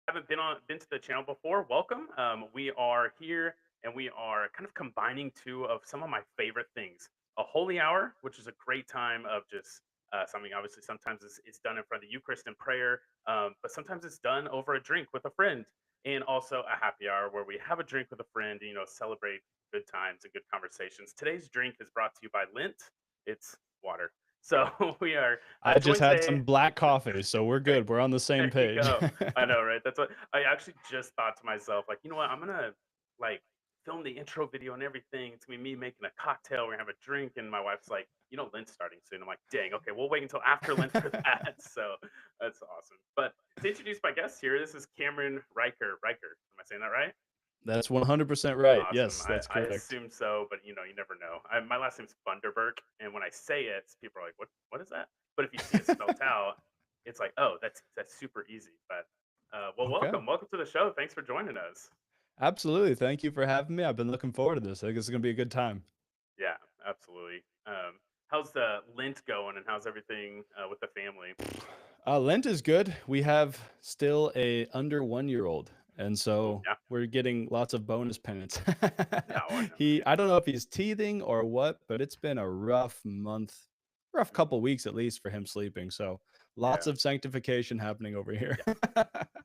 haven't been to the channel before, welcome. We are here and we are kind of combining two of some of my favorite things. A holy hour, which is a great time of just something. Obviously, sometimes it's done in front of the Eucharist and prayer, but sometimes it's done over a drink with a friend, and also a happy hour where we have a drink with a friend. Celebrate good times and good conversations. Today's drink is brought to you by Lint. It's water. So we are I just joined had today. some black coffee, so we're There, good. We're on the same there you page. go. I know, right? That's what I actually just thought to myself. Like, you know what? I'm gonna like film the intro video and everything. It's gonna be me making a cocktail. We're gonna have a drink, and my wife's like, Lent's starting soon. I'm like, dang. Okay, we'll wait until after Lent for that. So that's awesome. But to introduce my guest here, this is Cameron Riker. Riker, am I saying that right? That's 100% right. Awesome. Yes, I, that's I correct. assume so, but you never know. My last name's Bunderberg, and when I say it, people are like, "What is that?" But if you see it spelled out, it's like, "Oh, that's super easy." But well, Okay. welcome to the show. Thanks for joining us. Absolutely. Thank you for having me. I've been looking forward to this. I think it's going to be a good time. Yeah, absolutely. How's the Lent going, and how's everything with the family? Lent is good. We have still a under 1 year old, and Oh so yeah, we're getting lots of bonus penance. no, I know, I don't know if he's teething or what, but it's been a rough month, rough right? couple weeks at least for him sleeping. So lots Yeah, of sanctification happening over here. yeah.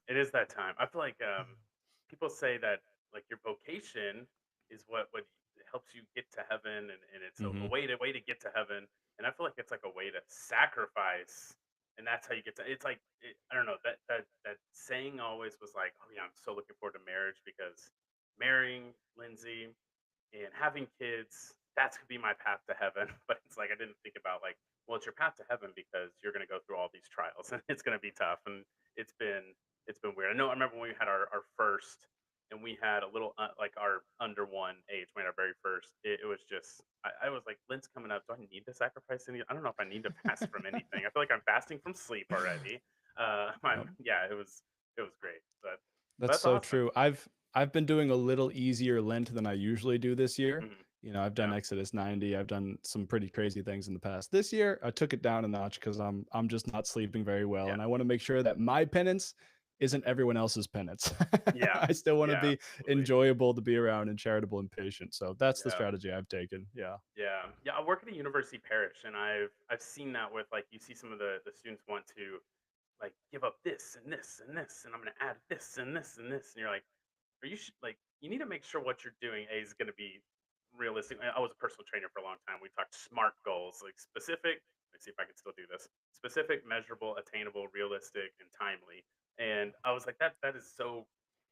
It is that time. I feel like people say that like your vocation is what helps you get to heaven, and it's a Hmm. way to get to heaven. And I feel like it's like a way to sacrifice, and that's how you get to. It's like I don't know that saying always was like, oh yeah, I'm so looking forward to marriage because marrying Lindsay and having kids, that's gonna be my path to heaven. But it's like I didn't think about like, well, it's your path to heaven because you're gonna go through all these trials and it's gonna be tough. And it's been it's been weird. I remember when we had our first and we had a little like our under one age, we had our very first. It was just I was like, Lent's coming up. Do I need to sacrifice any? I don't know if I need to fast from anything. I feel like I'm fasting from sleep already. Yep. Yeah, it was great, but That's that's so awesome. true. I've been doing a little easier Lent than I usually do this year. Mhm. I've done Yeah, Exodus 90. I've done some pretty crazy things in the past. This year, I took it down a notch because I'm just not sleeping very well, yeah, and I want to make sure that my penance isn't everyone else's penance. yeah, I still want to yeah, be absolutely. enjoyable to be around and charitable and patient. So that's the Yeah. strategy I've taken. Yeah. Yeah, yeah. I work at a university parish, and I've seen that with like you see some of the students want to like give up this and this and this, and I'm going to add this and this and this, and you're like, are you like you need to make sure what you're doing is going to be realistic. I was a personal trainer for a long time. We talked SMART goals, like specific. Let's see if I can still do this. Specific, measurable, attainable, realistic, and timely. And I was like, that is so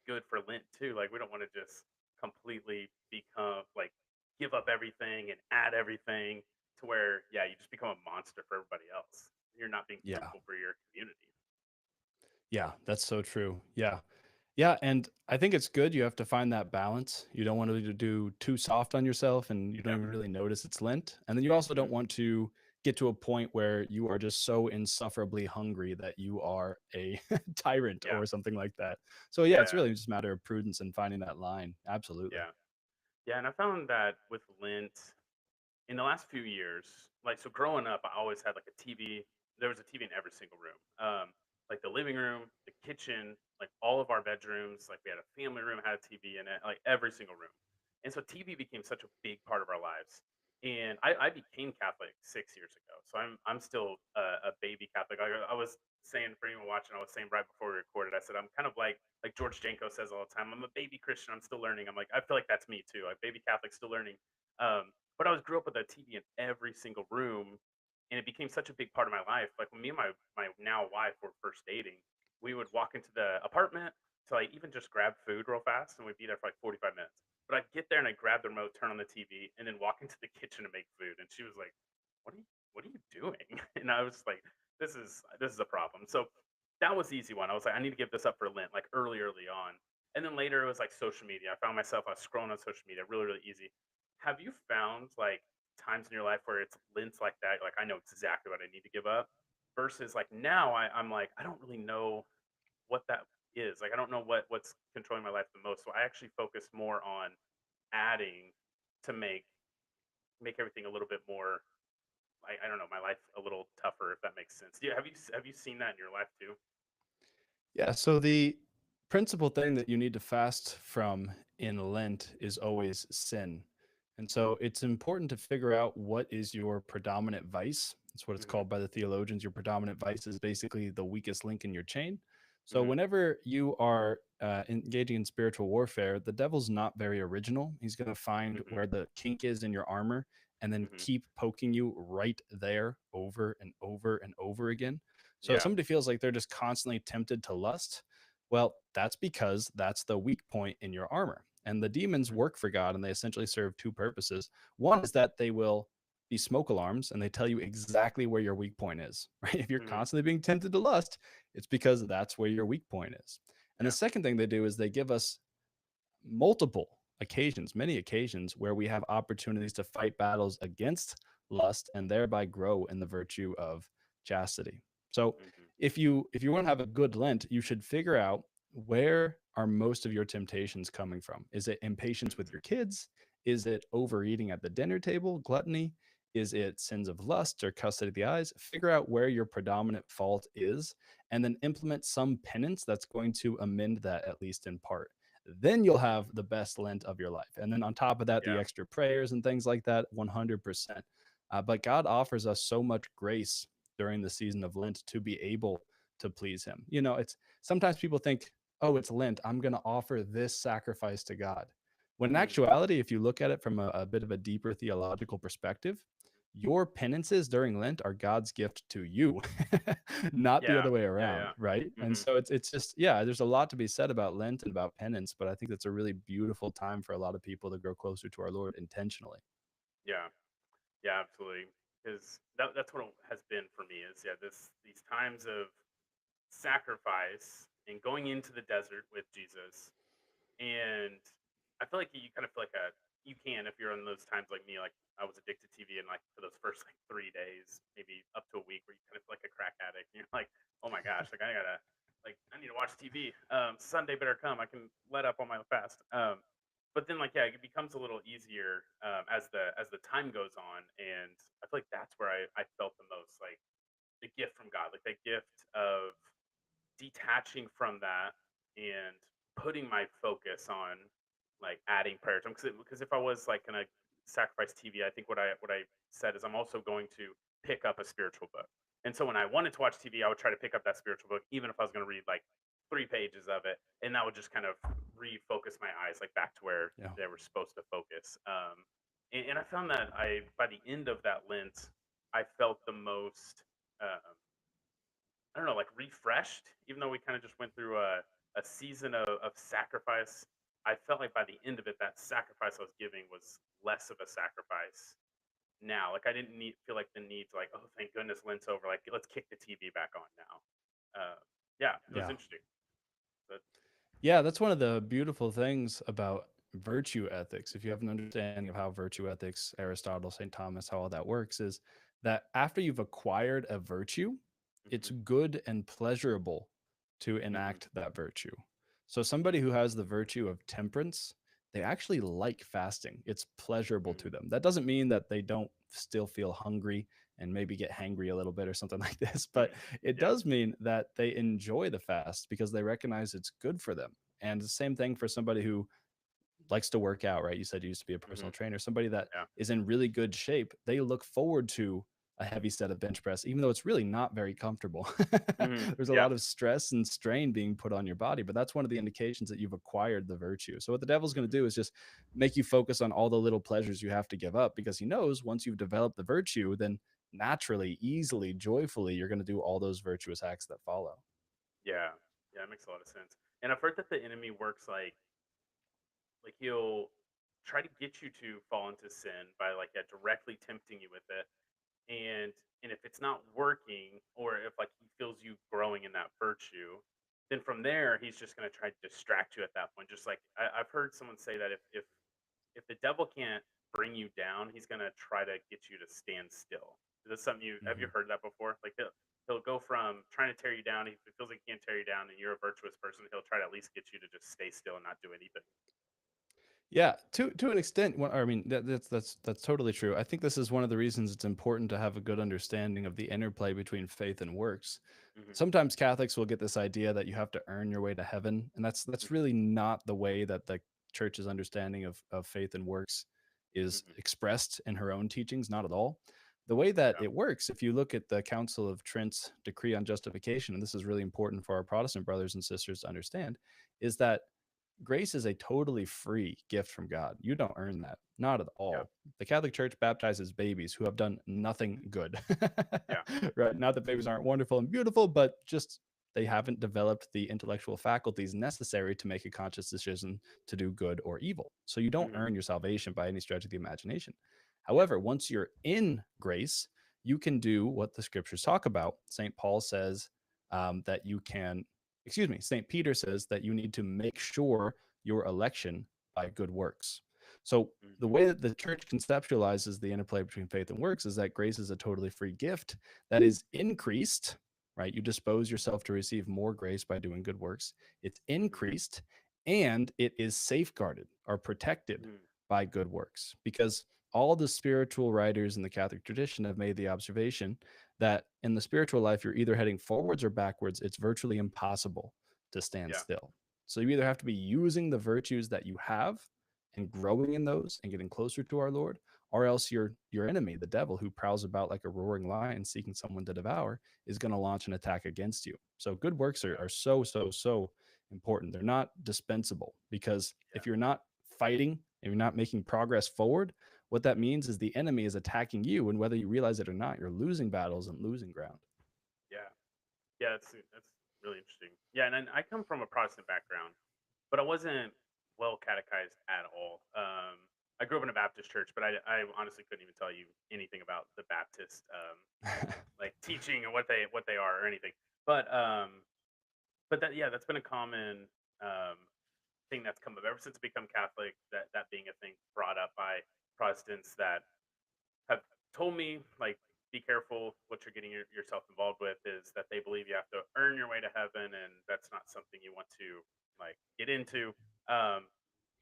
good for Lent too. Like we don't want to just completely become like give up everything and add everything to where you just become a monster for everybody else. You're not being Yeah. fruitful for your community. Yeah, that's so true. Yeah. Yeah, and I think it's good you have to find that balance. You don't want to do too soft on yourself and you don't Yeah. even really notice it's Lent. And then you also Mhm. don't want to get to a point where you are just so insufferably hungry that you are a tyrant Yeah. or something like that. So yeah, it's Yeah. really just a matter of prudence and finding that line. Absolutely. Yeah. Yeah. And I found that with Lent, in the last few years, like so growing up, I always had like a TV. There was a TV in every single room, like the living room, the kitchen, like all of our bedrooms. Like we had a family room had a TV in it, like every single room. And so TV became such a big part of our lives. And I became Catholic 6 years ago, so I'm still a baby Catholic. I was saying for anyone watching, I was saying right before we recorded, I said I'm kind of like George Janko says all the time. I'm a baby Christian. I'm still learning. I'm like I feel like that's me too. Like baby Catholic, still learning. But I was grew up with a TV in every single room, and it became such a big part of my life. Like when me and my now wife were first dating, we would walk into the apartment to like even just grab food real fast, and we'd be there for like 45 minutes. But I'd get there and I'd grab the remote, turn on the TV, and then walk into the kitchen to make food. And she was like, what are you doing?" And I was like, this is a problem. So that was the easy one. I was like, I need to give this up for Lent, like early on. And then later it was like social media. I found myself I was scrolling on social media, really easy. Have you found like times in your life where it's Lent like that? Like I know exactly what I need to give up, versus like now I'm like I don't really know what that is. Like I don't know what's controlling my life the most. So I actually focus more on adding to make everything a little bit more. I don't know, my life a little tougher if that makes sense. Have you seen that in your life too? Yeah, so the principal thing that you need to fast from in Lent is always sin. And so it's important to figure out what is your predominant vice. That's what it's Hmm. called by the theologians. Your predominant vice is basically the weakest link in your chain. So Hmm. whenever you are engaging in spiritual warfare, the devil's not very original. He's going to find Hmm. where the kink is in your armor and then Hmm. keep poking you right there over and over and over again. So if Yeah. somebody feels like they're just constantly tempted to lust, well, that's because that's the weak point in your armor. And the demons Hmm. work for God and they essentially serve two purposes. One is that they will be smoke alarms and they tell you exactly where your weak point is, right? If you're Hmm. constantly being tempted to lust, it's because that's where your weak point is. And the Yeah. second thing they do is they give us multiple occasions, many occasions where we have opportunities to fight battles against lust and thereby grow in the virtue of chastity. So Hmm. if you want to have a good Lent, you should figure out where are most of your temptations coming from? Is it impatience with Hmm. your kids? Is it overeating at the dinner table, gluttony? Is it sins of lust or custody of the eyes? Figure out where your predominant fault is and then implement some penance that's going to amend that at least in part. Then you'll have the best Lent of your life. And then on top of that, the Yeah. extra prayers and things like that, 100%. But God offers us so much grace during the season of Lent to be able to please Him. You know, it's sometimes people think, oh, it's Lent. I'm going to offer this sacrifice to God. When in Hmm. actuality, if you look at it from a bit of a deeper theological perspective, your penances during Lent are God's gift to you, not the Yeah. other way Yeah. around, Yeah. right? And Hmm. so it's just yeah, there's a lot to be said about Lent and about penance, but I think that's a really beautiful time for a lot of people to grow closer to our Lord intentionally. Yeah. Yeah. Absolutely. Because that's what it has been for me is yeah these times of sacrifice and going into the desert with Jesus. And I feel like you kind of feel like you can if you're in those times like me, like I was addicted to TV and like for those first like 3 days, maybe up to a week where you kind of feel like a crack addict and you're like, oh my gosh, like I need to watch TV. Sunday better come. I can let up on my fast. But then like yeah, it becomes a little easier as the time goes on, and I feel like that's where I felt the most like the gift from God, like the gift of detaching from that and putting my focus on like adding prayer time because if I was like gonna sacrifice TV, I think what I said is I'm also going to pick up a spiritual book. And so when I wanted to watch TV, I would try to pick up that spiritual book, even if I was going to read like 3 pages of it, and that would just kind of refocus my eyes like back to where Yeah. they were supposed to focus. And I found that I by the end of that Lent, I felt the most. I don't know, like refreshed, even though we kind of just went through a season of sacrifice. I felt like by the end of it, that sacrifice I was giving was less of a sacrifice now. Like I didn't feel like the need to like, oh, thank goodness Lent's over. Like let's kick the TV back on now. Yeah, it was Yeah. interesting. But Yeah, that's one of the beautiful things about virtue ethics. If you have an understanding of how virtue ethics, Aristotle, St. Thomas, how all that works, is that after you've acquired a virtue, it's hmm. good and pleasurable to Hmm. enact that virtue. So, somebody who has the virtue of temperance, they actually like fasting. It's pleasurable Hmm. to them. That doesn't mean that they don't still feel hungry and maybe get hangry a little bit or something like this, but Hmm. it Yeah. does mean that they enjoy the fast because they recognize it's good for them. And the same thing for somebody who likes to work out, right? You said you used to be a Hmm. personal trainer, somebody that Yeah. is in really good shape, they look forward to a heavy set of bench press, even though it's really not very comfortable. Hmm. There's a Yeah. lot of stress and strain being put on your body, but that's one of the indications that you've acquired the virtue. So, what the devil's going to Hmm. do is just make you focus on all the little pleasures you have to give up because he knows once you've developed the virtue, then naturally, easily, joyfully, you're going to do all those virtuous acts that follow. Yeah. Yeah. It makes a lot of sense. And I've heard that the enemy works like he'll try to get you to fall into sin by like yeah, directly tempting you with it, and if it's not working or if like he feels you growing in that virtue, then from there he's just going to try to distract you at that point. Just like I've heard someone say that if the devil can't bring you down, he's going to try to get you to stand still. Is this something you have you Mhm. heard that before? Like he'll go from trying to tear you down. If he feels like he can't tear you down and you're a virtuous person, he'll try to at least get you to just stay still and not do anything. Yeah, to an extent. I mean, that's totally true. I think this is one of the reasons it's important to have a good understanding of the interplay between faith and works. Hmm. Sometimes Catholics will get this idea that you have to earn your way to heaven, and that's Hmm. really not the way that the church's understanding of faith and works is Hmm. expressed in her own teachings. Not at all. The way that Yeah. it works, if you look at the Council of Trent's decree on justification, and this is really important for our Protestant brothers and sisters to understand, is that grace is a totally free gift from God. You don't earn that, not at Yeah. all. The Catholic Church baptizes babies who have done nothing good. Yeah. Right? Not that babies aren't wonderful and beautiful, but just they haven't developed the intellectual faculties necessary to make a conscious decision to do good or evil. So you don't Hmm. earn your salvation by any stretch of the imagination. Yeah. However, once you're in grace, you can do what the scriptures talk about. St. Paul says that you can, excuse me, St. Peter says that you need to make sure your election by good works. So the Hmm. way that the church conceptualizes the interplay between faith and works is that grace is a totally free gift that is increased, right? You dispose yourself to receive more grace by doing good works. It's Hmm. increased and it is safeguarded or protected Hmm. by good works because all the spiritual writers in the Catholic tradition have made the observation that in the spiritual life, you're either heading forwards or backwards. It's virtually impossible to stand Yeah. still. So you either have to be using the virtues that you have and growing in those and getting closer to our Lord, or else your enemy, the devil, who prowls about like a roaring lion seeking someone to devour, is going to launch an attack against you. So good works Yeah. are so important. They're not dispensable because Yeah. if you're not fighting and you're not making progress forward, what that means is the enemy is attacking you, and whether you realize it or not, you're losing battles and losing ground. Yeah. Yeah. That's really interesting. Yeah, and then I come from a Protestant background, but I wasn't well catechized at all. I grew up in a Baptist church, but I honestly couldn't even tell you anything about the Baptist like teaching and what they are or anything. But that, yeah, that's been a common um, thing that's come up ever since I become Catholic. That being a thing brought up by Protestants that have told me, like, be careful what you're getting yourself involved with, is that they believe you have to earn your way to heaven, and that's not something you want to like get into. Um,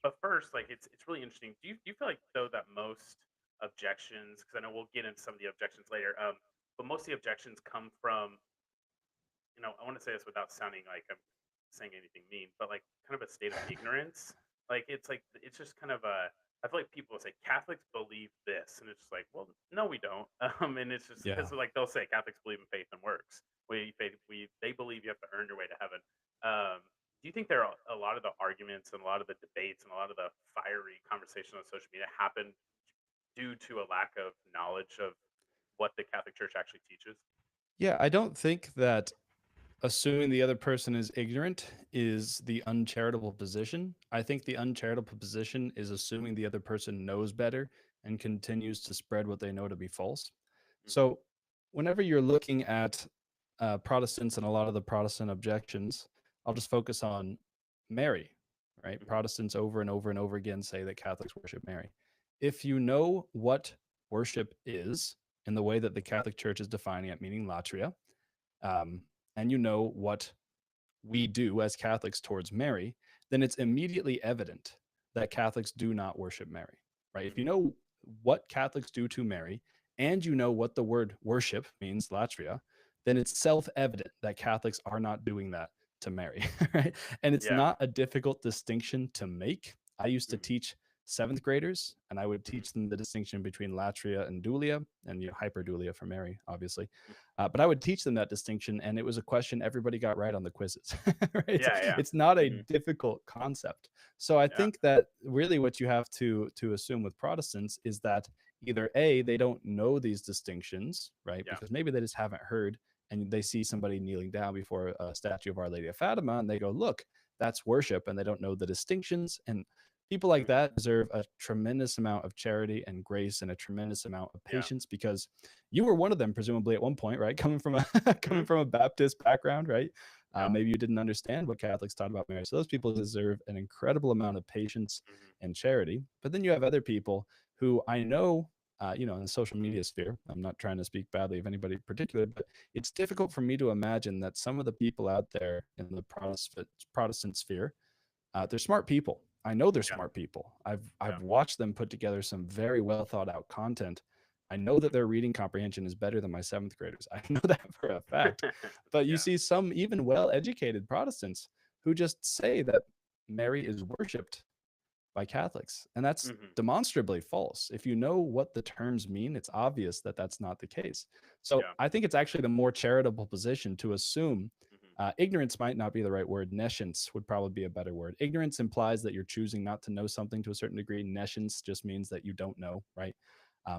but first, like, it's really interesting. Do you feel like though that most objections, because I know we'll get into some of the objections later, but most of the objections come from, I want to say this without sounding like I'm saying anything mean, but like kind of a state of ignorance. Like it's just kind of a. I feel like people will say Catholics believe this, and it's just like, well, no, we don't. And it's just Yeah. because like they'll say Catholics believe in faith and works. We they believe you have to earn your way to heaven. Do you think there are a lot of the arguments and a lot of the debates and a lot of the fiery conversation on social media happen due to a lack of knowledge of what the Catholic Church actually teaches? Yeah, I don't think that assuming the other person is ignorant is the uncharitable position. I think the uncharitable position is assuming the other person knows better and continues to spread what they know to be false. Hmm. So, whenever you're looking at Protestants and a lot of the Protestant objections, I'll just focus on Mary, right? Hmm. Protestants over and over and over again say that Catholics worship Mary. If you know what worship is in the way that the Catholic Church is defining it, meaning latria, um, and you know what we do as Catholics towards Mary, then it's immediately evident that Catholics do not worship Mary, right? If you Hmm. know what Catholics do to Mary and you know what the word worship means, latria, then it's self evident that Catholics are not doing that to Mary, right? And it's Yeah. not a difficult distinction to make. I used to Hmm. teach seventh graders and I would Hmm. teach them the distinction between latria and dulia and hyperdulia for Mary, obviously. Hmm. But I would teach them that distinction, and it was a question everybody got right on the quizzes. Right? Yeah, yeah. It's not a Mhm. difficult concept. So I Yeah, think that really what you have to assume with Protestants is that either A, they don't know these distinctions, right? yeah. Because maybe they just haven't heard and they see somebody kneeling down before a statue of Our Lady of Fatima and they go, look, that's worship, and they don't know the distinctions. And people like Mhm. that deserve a tremendous amount of charity and grace and a tremendous amount of Yeah. patience because you were one of them presumably at one point, right? Coming from a coming Mhm. from a Baptist background, right? Yeah. Maybe you didn't understand what Catholics taught about Mary. So those people deserve an incredible amount of patience Mhm. and charity. But then you have other people who I know, in the social media sphere. I'm not trying to speak badly of anybody in particular, but it's difficult for me to imagine that some of the people out there in the Protestant sphere, they're smart people. I know they're Yeah. smart people. Yeah. I've watched them put together some very well thought out content. I know that their reading comprehension is better than my seventh graders. I know that for a fact. But you Yeah. see some even well educated Protestants who just say that Mary is worshipped by Catholics. And that's Hmm. demonstrably false. If you know what the terms mean, it's obvious that that's not the case. So Yeah. I think it's actually the more charitable position to assume Hmm. ignorance might not be the right word. Nescience would probably be a better word. Ignorance implies that you're choosing not to know something to a certain degree. Nescience just means that you don't know, right?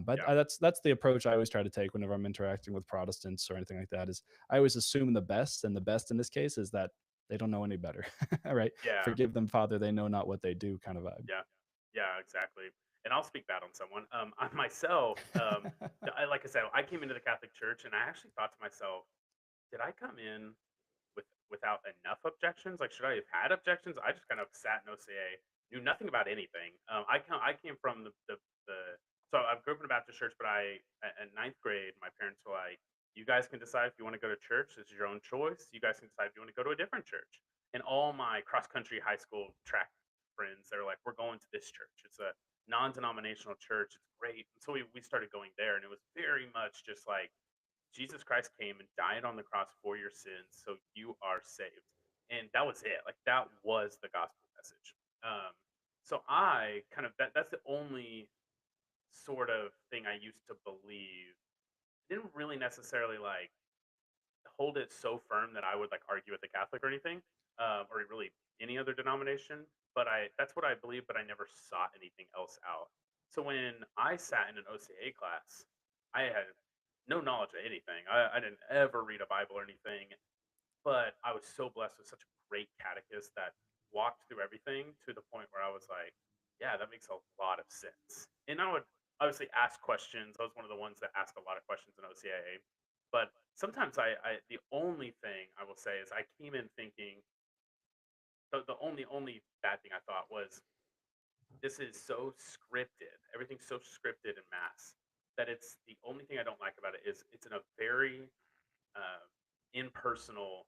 But Yeah. that's the approach I always try to take whenever I'm interacting with Protestants or anything like that. Is I always assume the best, and the best in this case is that they don't know any better, right? Yeah. Forgive them, Father; they know not what they do, kind of vibe. Yeah. Yeah, exactly. And I'll speak bad on someone. I myself, like I said, I came into the Catholic Church, and I actually thought to myself, did I come in without enough objections? Like, should I have had objections? I just kind of sat in OCA, knew nothing about anything. I came from the so I grew up in a Baptist church, but at ninth grade, my parents were like, "You guys can decide if you want to go to church. This is your own choice. You guys can decide if you want to go to a different church." And all my cross country high school track friends, they're like, "We're going to this church. It's a non-denominational church. It's great." And so we started going there, and it was very much just like Jesus Christ came and died on the cross for your sins, so you are saved. And that was it. Like that was the gospel message. So I kind of that's the only sort of thing I used to believe. Didn't really necessarily like hold it so firm that I would like argue with a Catholic or anything, or really any other denomination. But I that's what I believe, but I never sought anything else out. So when I sat in an OCA class, I had no knowledge of anything. I didn't ever read a Bible or anything, but I was so blessed with such a great catechist that walked through everything to the point where I was like, yeah, that makes a lot of sense. And I would obviously ask questions. I was one of the ones that asked a lot of questions in OCAA. But sometimes the only thing I will say is I came in thinking the only bad thing I thought was this is so scripted. Everything's so scripted in mass that it's the only thing I don't like about it is it's in a very uh, impersonal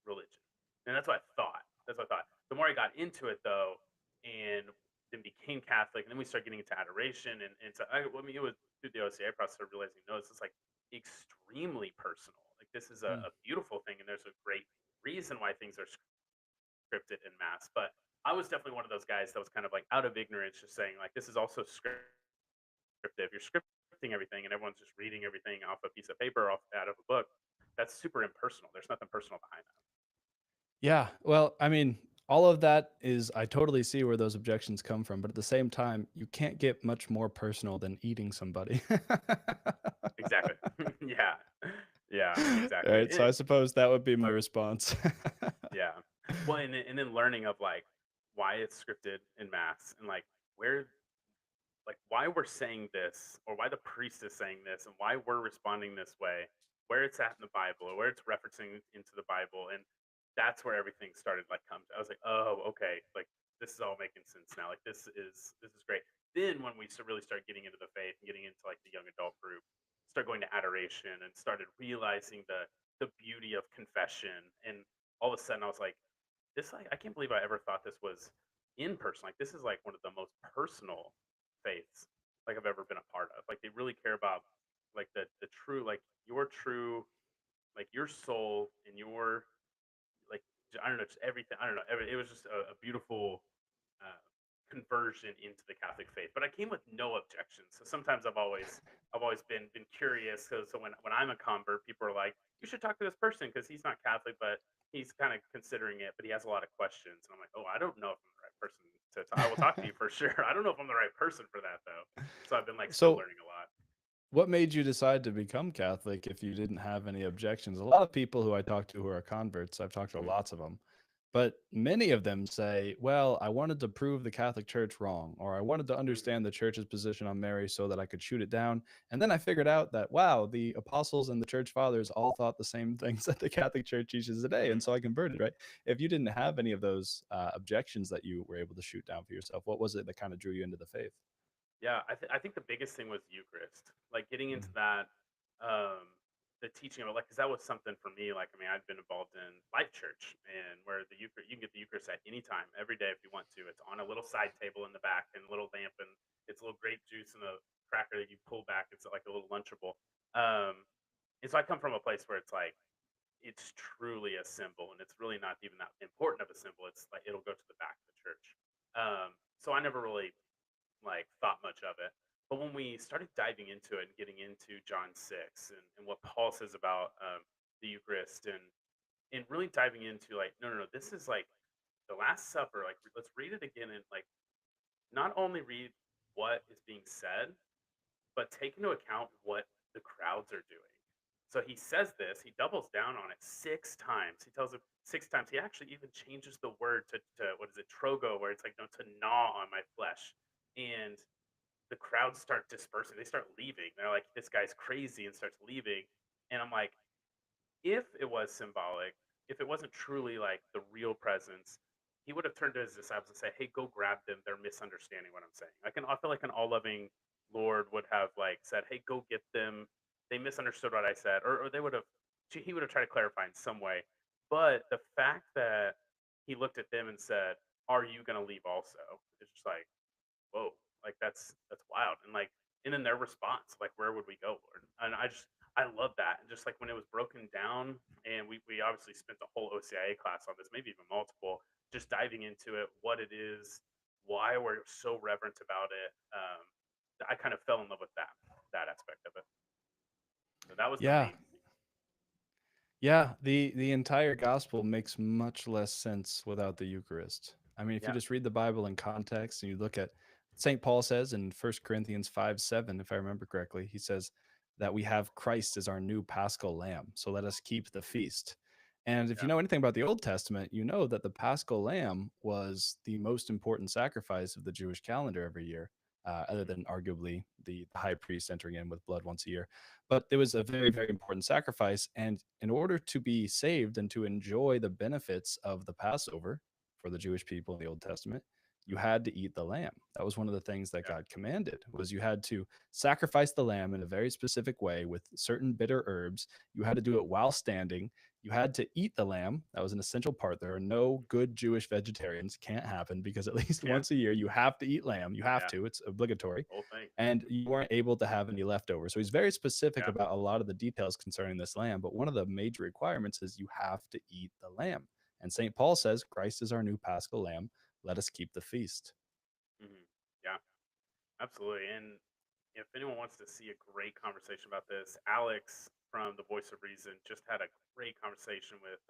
religion, and that's what I thought. That's what I thought. The more I got into it, though, and then became Catholic, and then we started getting into adoration, and so I mean, it was through the OCA process of realizing, no, this is like extremely personal. Like this is Mm. a beautiful thing, and there's a great reason why things are scripted in mass. But I was definitely one of those guys that was kind of like out of ignorance, just saying like this is also scripted. If you're scripting everything and everyone's just reading everything off a piece of paper or off out of a book, that's super impersonal. There's nothing personal behind that. Yeah, well, I mean, all of that is I totally see where those objections come from, but at the same time, you can't get much more personal than eating somebody. Exactly. Yeah. Yeah. Exactly. Right, so I suppose that would be my response. Yeah. Well, and then learning of like why it's scripted in mass and where why we're saying this or why the priest is saying this and why we're responding this way, where it's at in the Bible or where it's referencing into the Bible, and that's where everything started come. I was like, oh, okay, like this is all making sense now. Like this is great. Then when we really start getting into the faith and getting into like the young adult group, start going to adoration and started realizing the beauty of confession, and all of a sudden I was like, this I can't believe I ever thought this was in person. Like this is like one of the most personal faiths like I've ever been a part of. Like they really care about like the true like your true like your soul and your like I don't know just everything. I don't know. It was just a beautiful uh, conversion into the Catholic faith. But I came with no objections. So sometimes I've always been curious. So when I'm a convert, people are like, you should talk to this person because he's not Catholic, but he's kind of considering it, but he has a lot of questions. And I'm like, oh, I don't know if I'm the right person to. I will talk to you for sure. I don't know if I'm the right person for that though. So I've been like still So learning a lot. what made you decide to become Catholic if you didn't have any objections? A lot of people who I talk to who are converts, I've talked to Mhm. lots of them, but many of them say, well, I wanted to prove the Catholic Church wrong, or I wanted to Mhm. understand the church's position on Mary so that I could shoot it down. And then I figured out that, wow, the apostles and the church fathers all thought the same things that the Catholic Church teaches today. Mhm. And so I converted, right? If you didn't have any of those objections that you were able to shoot down for yourself, what was it that kind of drew you into the faith? Yeah, I think the biggest thing was Eucharist. Like getting into Mm. that. Um, the teaching of it, like, because that was something for me. Like, I mean, I've been involved in Life Church, and where the Eucharist, you can get the Eucharist at any time, every day if you want to. It's on a little side table in the back, and a little lamp, and it's a little grape juice and a cracker that you pull back. It's like a little lunchable. Um, and so I come from a place where it's like it's truly a symbol, and it's really not even that important of a symbol. It's like it'll go to the back of the church. So I never really like thought much of it. But when we started diving into it and getting into John 6 and what Paul says about the Eucharist and really diving into like, no, this is like the Last Supper. Like, let's read it again and like not only read what is being said, but take into account what the crowds are doing. So he says this, he doubles down on it six times. He tells him six times. He actually even changes the word to what is it, trogo, where it's like, no, to gnaw on my flesh. And the crowds start dispersing. They start leaving. They're like, this guy's crazy, and starts leaving. And I'm like, if it was symbolic, if it wasn't truly like the real presence, he would have turned to his disciples and said, "Hey, go grab them. They're misunderstanding what I'm saying." I feel like an all-loving Lord would have like said, "Hey, go get them. They misunderstood what I said," or they would have. He would have tried to clarify in some way. But the fact that he looked at them and said, "Are you going to leave also?" It's just like, whoa, like that's wild. And like, and then their response, like, where would we go, Lord? And I love that. And just like when it was broken down, and we obviously spent the whole OCIA class on this, maybe even multiple, just diving into it, what it is, why we're so reverent about it. I kind of fell in love with that aspect of it. So that was the Yeah. main thing. Yeah, the entire gospel makes much less sense without the Eucharist. I mean, if you Yeah. just read the Bible in context and you look at St. Paul says in 1 Corinthians 5:7, if I remember correctly, he says that we have Christ as our new Paschal lamb. So let us keep the feast. And if you Yeah. know anything about the Old Testament, you know that the Paschal lamb was the most important sacrifice of the Jewish calendar every year, other Mhm. than arguably the high priest entering in with blood once a year. But it was a very, very important sacrifice. And in order to be saved and to enjoy the benefits of the Passover for the Jewish people in the Old Testament, you had to eat the lamb. That was one of the things that Yeah. God commanded, was you had to sacrifice the lamb in a very specific way with certain bitter herbs. You had to do it while standing. You had to eat the lamb. That was an essential part. There are no good Jewish vegetarians. Can't happen, because at least Yeah. once a year you have to eat lamb. You have Yeah. to. It's obligatory, Whole thing. and you weren't able to have any leftovers. So he's very specific Yeah. about a lot of the details concerning this lamb. But one of the major requirements is you have to eat the lamb. And St. Paul says, Christ is our new Paschal lamb. Let us keep the feast. Hmm. Yeah. Absolutely. And if anyone wants to see a great conversation about this, Alex from The Voice of Reason just had a great conversation with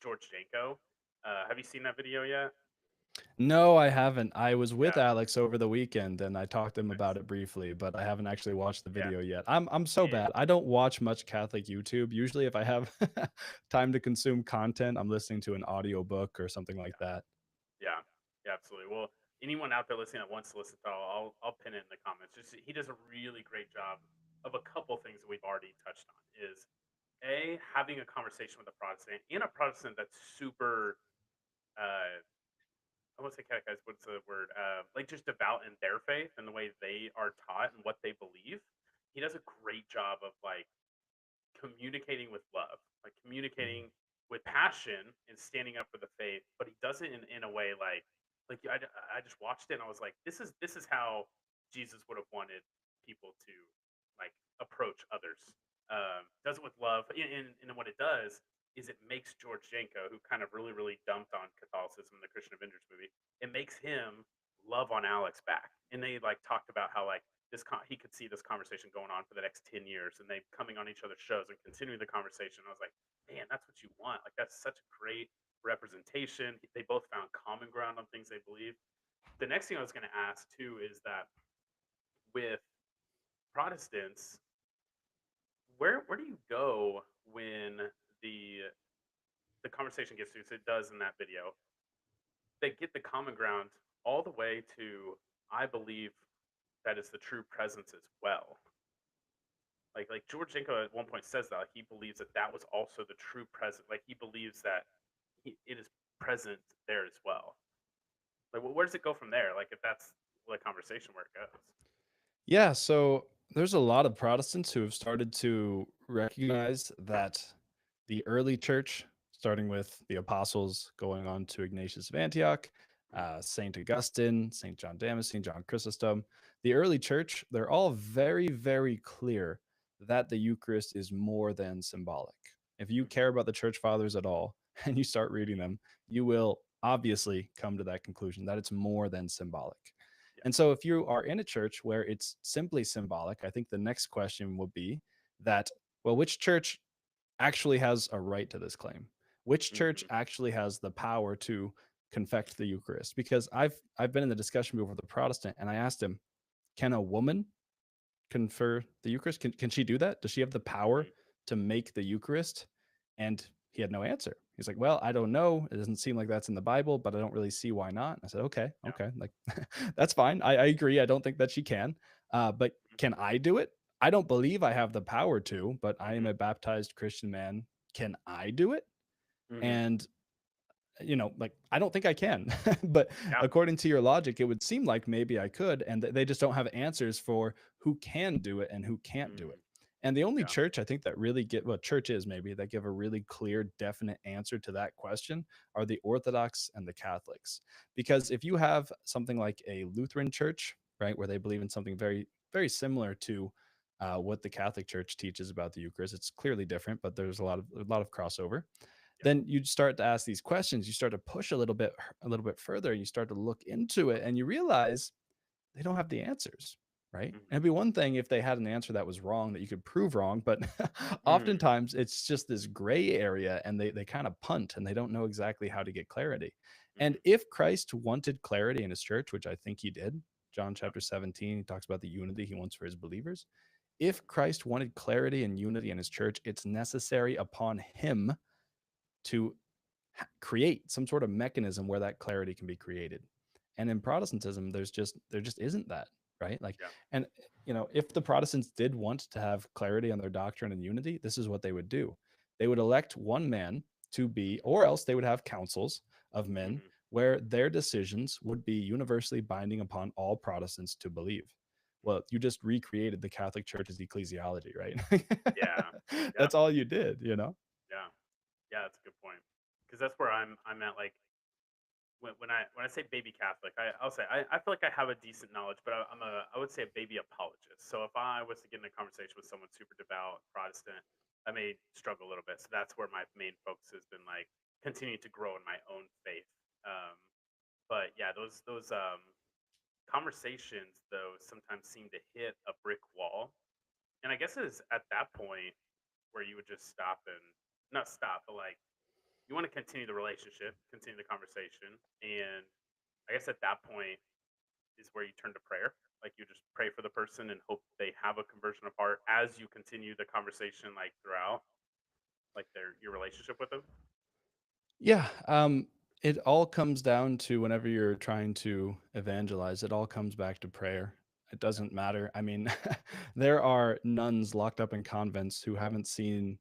George Janko. Have you seen that video yet? No, I haven't. I was with Yeah. Alex over the weekend and I talked to him Nice. about it briefly, but I haven't actually watched the Yeah. video yet. I'm so It, bad. I don't watch much Catholic YouTube. Usually if I have time to consume content, I'm listening to an audiobook or something like yeah. that. Yeah. Yeah. Absolutely. Well, anyone out there listening that wants to listen to it, I'll pin it in the comments. Just he does a really great job of a couple things that we've already touched on. Is a having a conversation with a Protestant and a Protestant that's super uh, I won't say catechized. What's the word? Like just devout in their faith and the way they are taught and what they believe. He does a great job of like communicating with love, like Mhm. communicating with passion and standing up for the faith. But he does it in a way like I just watched it and I was like, this is how Jesus would have wanted people to like approach others. Does it with love, and what it does is it makes George Janko, who kind of really dumped on Catholicism in the Christian Avengers movie, it makes him love on Alex back. And they like talked about how like he could see this conversation going on for the next 10 years and they coming on each other's shows and continuing the conversation. I was like, man, that's what you want. Like that's such a great representation. They both found common ground on things they believe. The next thing I was going to ask too is that with Protestants, where do you go when the the conversation gets to, so it does in that video, they get the common ground all the way to, I believe that is the true presence as well. Like George Jenko at one point says that, like, he believes that that was also the true present. Like he believes that it is present there as well. Like, where does it go from there? Like, if that's the conversation where it goes. Yeah, so There's a lot of Protestants who have started to recognize that the early church, starting with the apostles, going on to Ignatius of Antioch, Saint Augustine, Saint John Damascene, John Chrysostom, the early church, they're all very, very clear that the Eucharist is more than symbolic. If you Mhm. care about the church fathers at all and you start reading them, you will obviously come to that conclusion that it's more than symbolic. Yeah. And so if you are in a church where it's simply symbolic, I think the next question will be that, well, which church actually has a right to this claim? Which church Mhm. actually has the power to confect the Eucharist? Because I've been in the discussion before with a Protestant and I asked him, can a woman confer the Eucharist? Can she do that? Does she have the power Mhm. to make the Eucharist? And he had no answer. He's like, well, I don't know. It doesn't seem like that's in the Bible, but I don't really see why not. I said, okay, Yeah. okay, like that's fine. I agree. I don't think that she can. But Mhm. can I do it? I don't believe I have the power to, but I am Mhm. a baptized Christian man. Can I do it? Mhm. And like I don't think I can. But Yeah. according to your logic, it would seem like maybe I could, and they just don't have answers for who can do it and who can't do it. Mhm. And the only Yeah. church I think that really get well, churches maybe that give a really clear, definite answer to that question are the Orthodox and the Catholics. Because if you have something like a Lutheran church, right, where they believe in something very, very similar to what the Catholic Church teaches about the Eucharist, it's clearly different, but there's a lot of crossover. Yeah. Then you start to ask these questions, you start to push a little bit further, you start to look into it and you realize they don't have the answers, right? And Mhm. it'd be one thing if they had an answer that was wrong that you could prove wrong, but Mhm. oftentimes it's just this gray area and they kind of punt and they don't know exactly how to get clarity. And Mhm. if Christ wanted clarity in his church, which I think he did, John Yeah. chapter 17, he talks about the unity he wants for his believers. If Christ wanted clarity and unity in his church, it's necessary upon him to create some sort of mechanism where that clarity can be created. And in Protestantism, there just isn't that, right? Like, Yeah. and if the Protestants did want to have clarity on their doctrine and unity, this is what they would do. They would elect one man to be, or else they would have councils of men Mhm. where their decisions would be universally binding upon all Protestants to believe. Well, you just recreated the Catholic Church's ecclesiology, right? Yeah. Yeah. That's all you did. Yeah. Yeah. That's a good point. Because that's where I'm at. Like when I say baby Catholic, I'll say I feel like I have a decent knowledge, but I would say a baby apologist. So if I was to get in a conversation with someone super devout Protestant, I may struggle a little bit. So that's where my main focus has been, like continuing to grow in my own faith. Um, but yeah, those conversations though sometimes seem to hit a brick wall, and I guess it's at that point where you would just stop and not stop, but like you want to continue the relationship, continue the conversation, and I guess at that point is where you turn to prayer. Like you just pray for the person and hope they have a conversion of heart as you continue the conversation, like throughout, like their your relationship with them. Yeah, it all comes down to whenever you're trying to evangelize, it all comes back to prayer. It Yeah, doesn't matter. I mean, there are nuns locked up in convents who haven't seen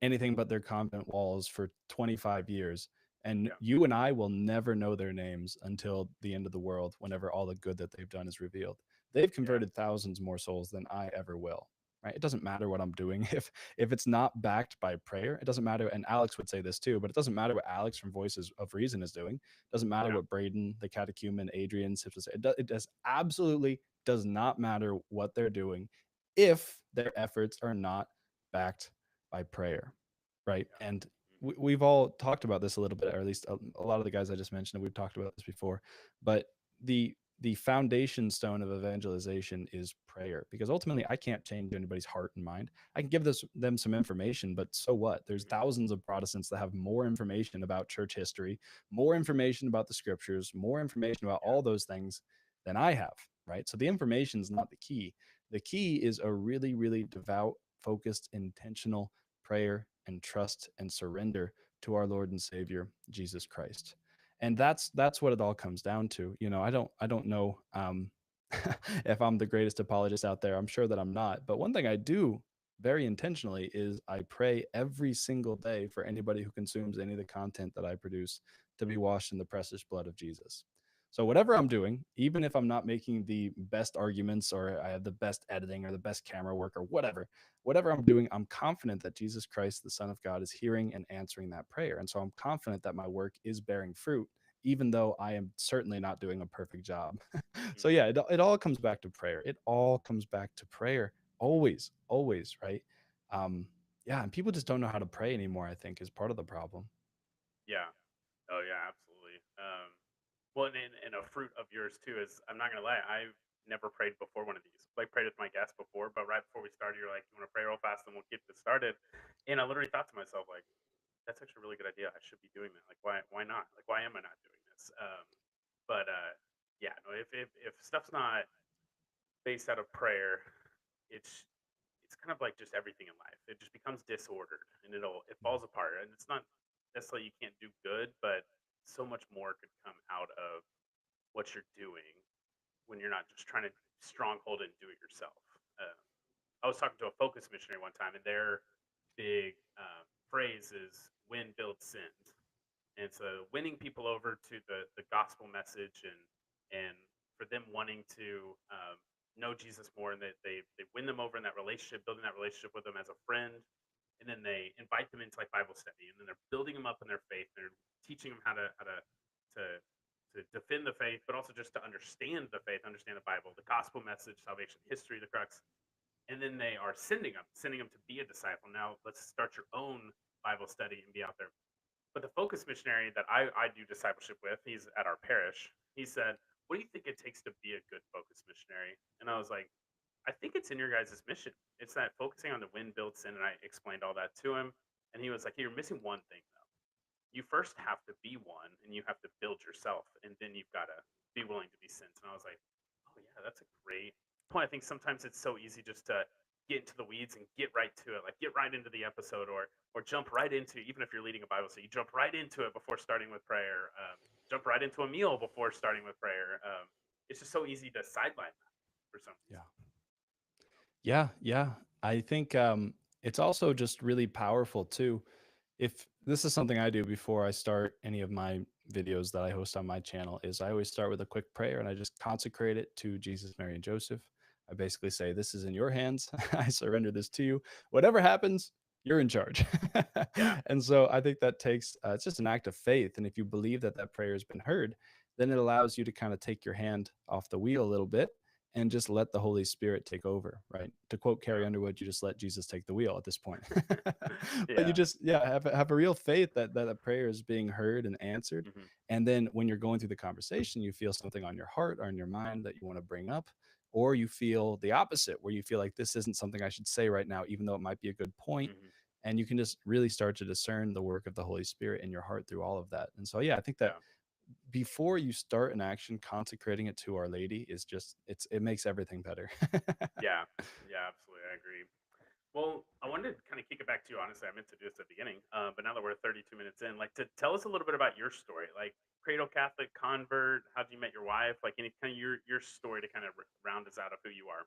anything but their convent walls for 25 years. And yeah, you and I will never know their names until the end of the world, whenever all the good that they've done is revealed. They've yeah, converted thousands more souls than I ever will. Right? It doesn't matter what I'm doing if it's not backed by prayer. It doesn't matter. And Alex would say this too, but it doesn't matter what Alex from Voices of Reason is doing. It doesn't matter yeah, what Braden, the catechumen, Adrian, Sips, it does absolutely does not matter what they're doing if their efforts are not backed by prayer, right? yeah. And Mhm. we've all talked about this a little bit, or at least a lot of the guys I just mentioned, we've talked about this before. But the foundation stone of evangelization is prayer, because ultimately I can't change anybody's heart and mind. I can give them some information, but so what? There's Mhm. thousands of Protestants that have more information about church history, more information about the scriptures, more information about Yeah, all those things than I have, right? So the information is not the key. The key is a really, really devout, focused, intentional prayer and trust and surrender to our Lord and Savior Jesus Christ. And that's what it all comes down to. I don't know if I'm the greatest apologist out there. I'm sure that I'm not. But one thing I do very intentionally is I pray every single day for anybody who consumes any of the content that I produce to be washed in the precious blood of Jesus. So whatever I'm doing, even if I'm not making the best arguments or I have the best editing or the best camera work or whatever I'm doing, I'm confident that Jesus Christ, the Son of God, is hearing and answering that prayer. And so I'm confident that my work is bearing fruit, even though I am certainly not doing a perfect job. So Mhm. yeah, it all comes back to prayer. It all comes back to prayer. Always, always, right? Um, yeah, and people just don't know how to pray anymore, I think, is part of the problem. Yeah. Oh yeah, absolutely. Well, and a fruit of yours too is, I'm not gonna lie, I've never prayed before one of these. Like, prayed with my guest before, but right before we started, you're like, "You want to pray real fast, and we'll get this started." And I literally thought to myself, like, "That's actually a really good idea. I should be doing that. Like, why not? Like, why am I not doing this?" But yeah, no. If stuff's not based out of prayer, it's it's kind of like just everything in life. It just becomes disordered, and it falls apart. And it's not necessarily you can't do good, but so much more could come out of what you're doing when you're not just trying to stronghold it and do it yourself. Uh, I was talking to a focus missionary one time, and their big phrase is "win, build, send." And so, winning people over to the gospel message, and for them wanting to know Jesus more, and they win them over in that relationship, building that relationship with them as a friend, and then they invite them into like Bible study, and then they're building them up in their faith. They're teaching them to to defend the faith, but also just to understand the faith, understand the Bible, the gospel message, salvation, history, the crux. And then they are sending them to be a disciple. Now let's start your own Bible study and be out there. But the focus missionary that I do discipleship with, he's at our parish. He said, "What do you think it takes to be a good focus missionary?" And I was like, "I think it's in your guys' mission. It's that focusing on the win, build, sin." And I explained all that to him. And he was like, "You're missing one thing, though. You first have to be one, and you have to build yourself. And then you've got to be willing to be sent." And I was like, "Oh, yeah, that's a great point." I think sometimes it's so easy just to get into the weeds and get right to it, like get right into the episode, or jump right into, even if you're leading a Bible study, you jump right into it before starting with prayer. Jump right into a meal before starting with prayer. It's just so easy to sideline that for some reason. Yeah. Yeah, yeah. I think it's also just really powerful too. If this is something I do before I start any of my videos that I host on my channel, is I always start with a quick prayer and I just consecrate it to Jesus, Mary, and Joseph. I basically say, "This is in your hands. I surrender this to you. Whatever happens, you're in charge." Yeah. And so I think that takes it's just an act of faith. And if you believe that that prayer has been heard, then it allows you to kind of take your hand off the wheel a little bit and just let the Holy Spirit take over, right? To quote Carrie Yeah. Underwood, you just let Jesus take the wheel at this point. But you Yeah. just, yeah, have a real faith that that a prayer is being heard and answered. Hmm. And then when you're going through the conversation, you feel something on your heart or in your mind that you want to bring up, or you feel the opposite, where you feel like this isn't something I should say right now, even though it might be a good point. Hmm. And you can just really start to discern the work of the Holy Spirit in your heart through all of that. And so, yeah, I think that Yeah. before you start an action, consecrating it to Our Lady is just it makes everything better. Yeah. Yeah. Absolutely. I agree. Well, I wanted to kind of kick it back to you. Honestly, I meant to do this at the beginning, but now that we're 32 minutes in, like, to tell us a little bit about your story, like cradle Catholic convert, how you met your wife, like any kind of your story to kind of round us out of who you are.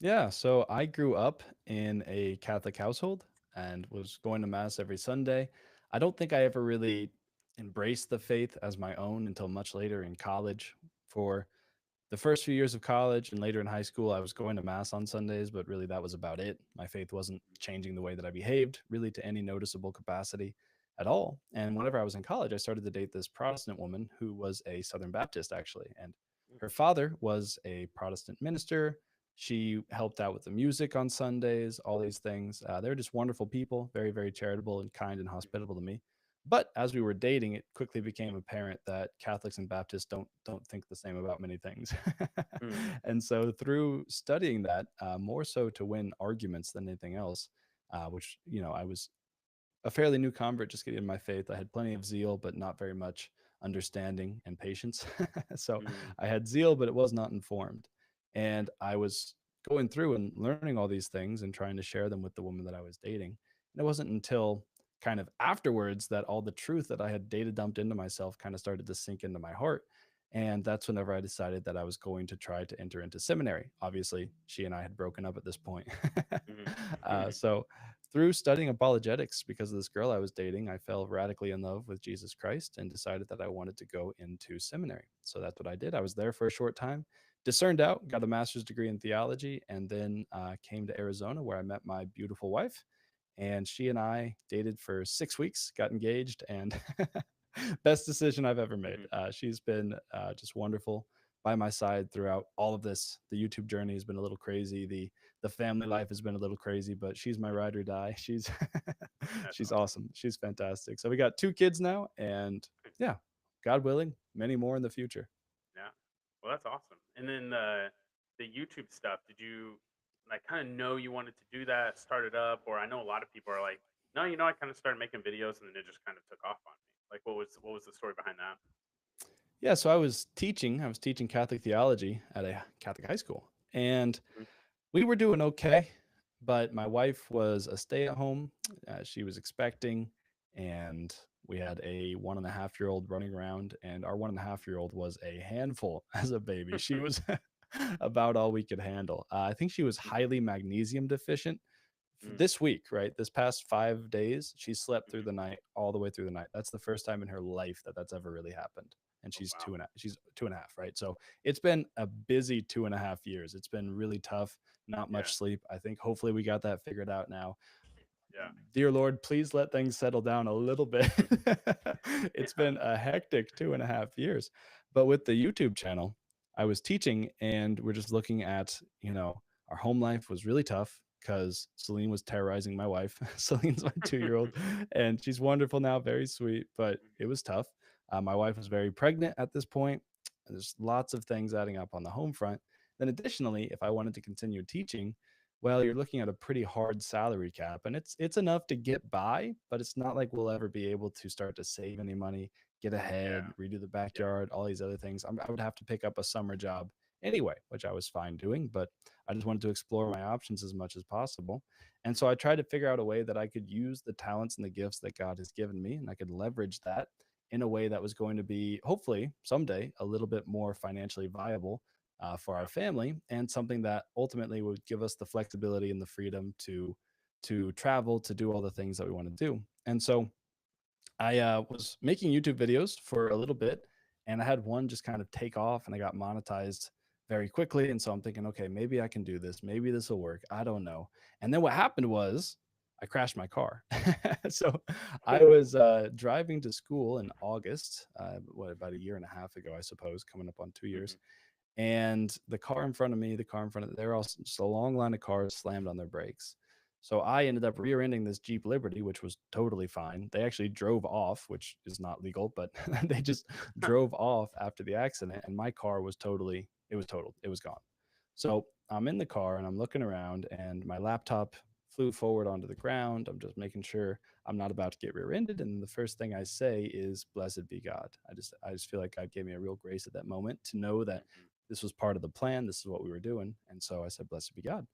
Yeah, so I grew up in a Catholic household and was going to mass every Sunday. I don't think I ever really embraced the faith as my own until much later in college. For the first few years of college and later in high school, I was going to mass on Sundays, but really that was about it. My faith wasn't changing the way that I behaved really to any noticeable capacity at all. And whenever I was in college, I started to date this Protestant woman who was a Southern Baptist, actually. And her father was a Protestant minister. She helped out with the music on Sundays, all these things. They're just wonderful people, very, very charitable and kind and hospitable to me. But as we were dating, it quickly became apparent that Catholics and Baptists don't think the same about many things. Mm-hmm. And so through studying that, more so to win arguments than anything else, which I was a fairly new convert, just getting in my faith. I had plenty of zeal, but not very much understanding and patience. So Mm-hmm. I had zeal, but it was not informed. And I was going through and learning all these things and trying to share them with the woman that I was dating. And it wasn't until kind of afterwards that all the truth that I had data dumped into myself kind of started to sink into my heart. And that's whenever I decided that I was going to try to enter into seminary. Obviously, she and I had broken up at this point. Mm-hmm. So through studying apologetics because of this girl I was dating, I fell radically in love with Jesus Christ and decided that I wanted to go into seminary. So that's what I did. I was there for a short time, discerned out, got a master's degree in theology, and then came to Arizona where I met my beautiful wife. And she and I dated for 6 weeks, got engaged, and best decision I've ever made. Hmm. She's been just wonderful by my side throughout all of this. The YouTube journey has been a little crazy. The family life has been a little crazy, but she's my ride or die. She's That's she's awesome. awesome. She's fantastic. So we got 2 kids now, and yeah, God willing, many more in the future. Yeah. Well, that's awesome. And then the YouTube stuff, did you like kind of know you wanted to do that, start it up, or I know a lot of people are like, no, I kind of started making videos and then it just kind of took off on me. Like, what was the story behind that? Yeah, so I was teaching Catholic theology at a Catholic high school, and Mhm. we were doing okay, but my wife was a stay-at-home. She was expecting, and we had a 1.5-year-old running around, and our 1.5-year-old was a handful as a baby. She was about all we could handle. I think she was Mhm. highly magnesium deficient. Mm. This week, right? This past 5 days, she slept through Mhm. the night, all the way through the night. That's the first time in her life that that's ever really happened. And Oh, wow. she's 2.5, right? So it's been a busy 2.5 years. It's been really tough, not Yeah. much sleep. I think hopefully we got that figured out now. Yeah. Dear Lord, please let things settle down a little bit. It's Yeah. been a hectic 2.5 years. But with the YouTube channel, I was teaching and we're just looking at, our home life was really tough because Celine was terrorizing my wife. Celine's my 2-year-old, and she's wonderful now, very sweet, but it was tough. My wife was very pregnant at this point. There's lots of things adding up on the home front. Then, additionally, if I wanted to continue teaching, well, you're looking at a pretty hard salary cap, and it's enough to get by, but it's not like we'll ever be able to start to save any money, get ahead, Yeah. redo the Yeah. backyard, all these other things. I would have to pick up a summer job anyway, which I was fine doing, but I just wanted to explore my options as much as possible. And so Mhm. I tried to figure out a way that I could use the talents and the gifts that God has given me, and I could leverage that in a way that was going to be hopefully someday a little bit more financially viable for our Yeah. family, and something that ultimately would give us the flexibility and the freedom to travel, to do all the things that we want to do. And so I was making YouTube videos for a little bit, and I had one just kind of take off, and I got monetized very quickly. And so I'm thinking, okay, maybe I can do this. Maybe this will work. I don't know. And then what happened was I crashed my car. So I Oh. was driving to school in August, about a year and a half ago, I suppose, coming up on 2 years. Mhm. And the car in front of me, the car in front of they're all just a long line of cars slammed on their brakes. So I ended up rear-ending this Jeep Liberty, which was totally fine. They actually drove off, which is not legal, but they just drove off after the accident, and my car was totaled. It was gone. So I'm in the car and I'm looking around, and my laptop flew forward onto the ground. I'm just making sure I'm not about to get rear-ended. And the first thing I say is, "Blessed be God." I just feel like God gave me a real grace at that moment to know that Mhm. this was part of the plan. This is what we were doing. And so I said, "Blessed be God."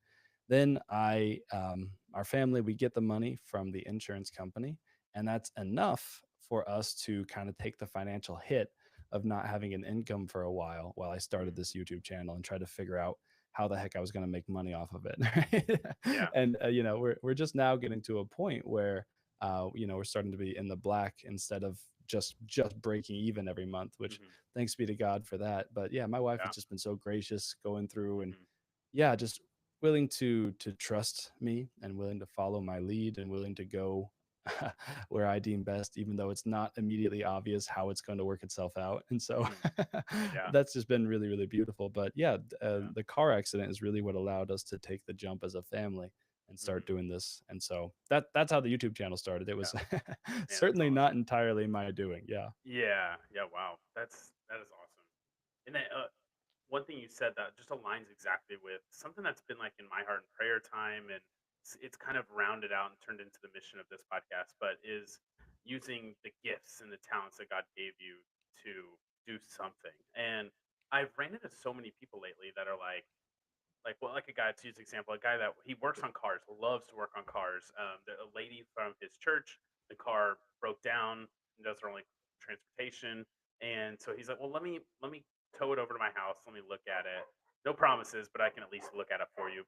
Then our family, we get the money from the insurance company, and that's enough for us to kind of take the financial hit of not having an income for a while I started Mhm. this YouTube channel and tried to figure out how the heck I was going to make money off of it. Right? Yeah. And we're just now getting to a point where we're starting to be in the black instead of just breaking even every month, which Mhm. thanks be to God for that. But yeah, my wife Yeah. has just been so gracious going through, and Mhm. yeah, just willing to trust me and willing to follow my lead and willing to go where I deem best, even though it's not immediately obvious how it's going to work itself out. And so Mhm. Yeah. that's just been really, really beautiful. But yeah, Yeah. the car accident is really what allowed us to take the jump as a family and start Mhm. doing this. And so that's how the YouTube channel started. It Yeah. was Man, that's certainly not awesome. entirely my doing. Yeah. Yeah. Yeah. Wow. That is awesome. And then one thing you said that just aligns exactly with something that's been like in my heart and prayer time, and it's kind of rounded out and turned into the mission of this podcast, but is using the gifts and the talents that God gave you to do something. And I've ran into so many people lately that are like a guy, to use an example, a guy that he works on cars, loves to work on cars. A lady from his church, the car broke down and does her only transportation, and so he's like, "Well, let me tow it over to my house. Let me look at it. No promises, but I can at least look at it for you."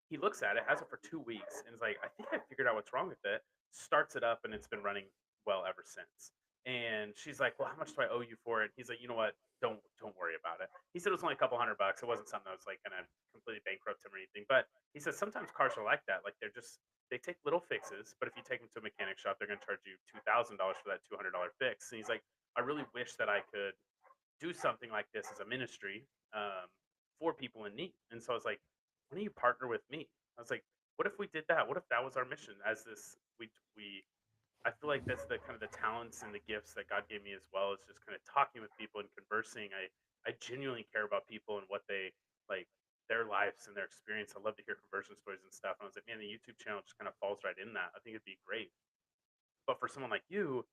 he looks at it, has it for 2 weeks, and is like, I think I figured out what's wrong with it. Starts it up, and it's been running well ever since. And she's like, well, how much do I owe you for it? He's like, you know what? Don't worry about it. He said it was only a couple $100. It wasn't something that was like gonna completely bankrupt him or anything. But he says sometimes cars are like that. Like they take little fixes, but if you take them to a mechanic shop, they're gonna charge you $2,000 for that $200 fix. And he's like, I really wish that I could do something like this as a ministry um, for people in need. And so I was like, why don't you partner with me? I was like, what if we did that? What if that was our mission? As this, we I feel like that's the kind of the talents and the gifts that God gave me as well. Is just kind of talking with people and conversing. I genuinely care about people and what they like, their lives and their experience. I love to hear conversion stories and stuff. And I was like, man, the YouTube channel just kind of falls right in that. I think it'd be great. But for someone like you,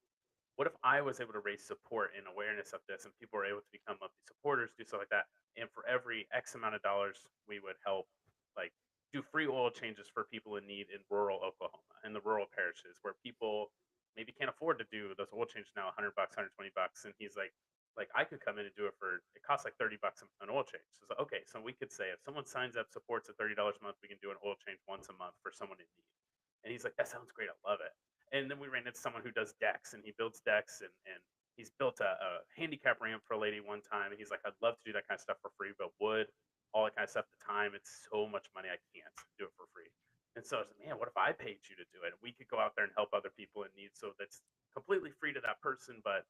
what if I was able to raise support and awareness of this and people were able to become monthly supporters, do stuff like that? And for every X amount of dollars, we would help like do free oil changes for people in need in rural Oklahoma and the rural parishes where people maybe can't afford to do those oil changes now, $100, $120. And he's like I could come in and do it for, it costs like $30 an oil change. So it's like, okay, so we could say if someone signs up, supports at $30 a month, we can do an oil change once a month for someone in need. And he's like, that sounds great. I love it. And then we ran into someone who does decks and he builds decks and he's built a handicap ramp for a lady one time. And he's like, I'd love to do that kind of stuff for free, but wood, all that kind of stuff, the time, it's so much money. I can't do it for free. And so I was like, man, what if I paid you to do it? And we could go out there and help other people in need. So that's completely free to that person, but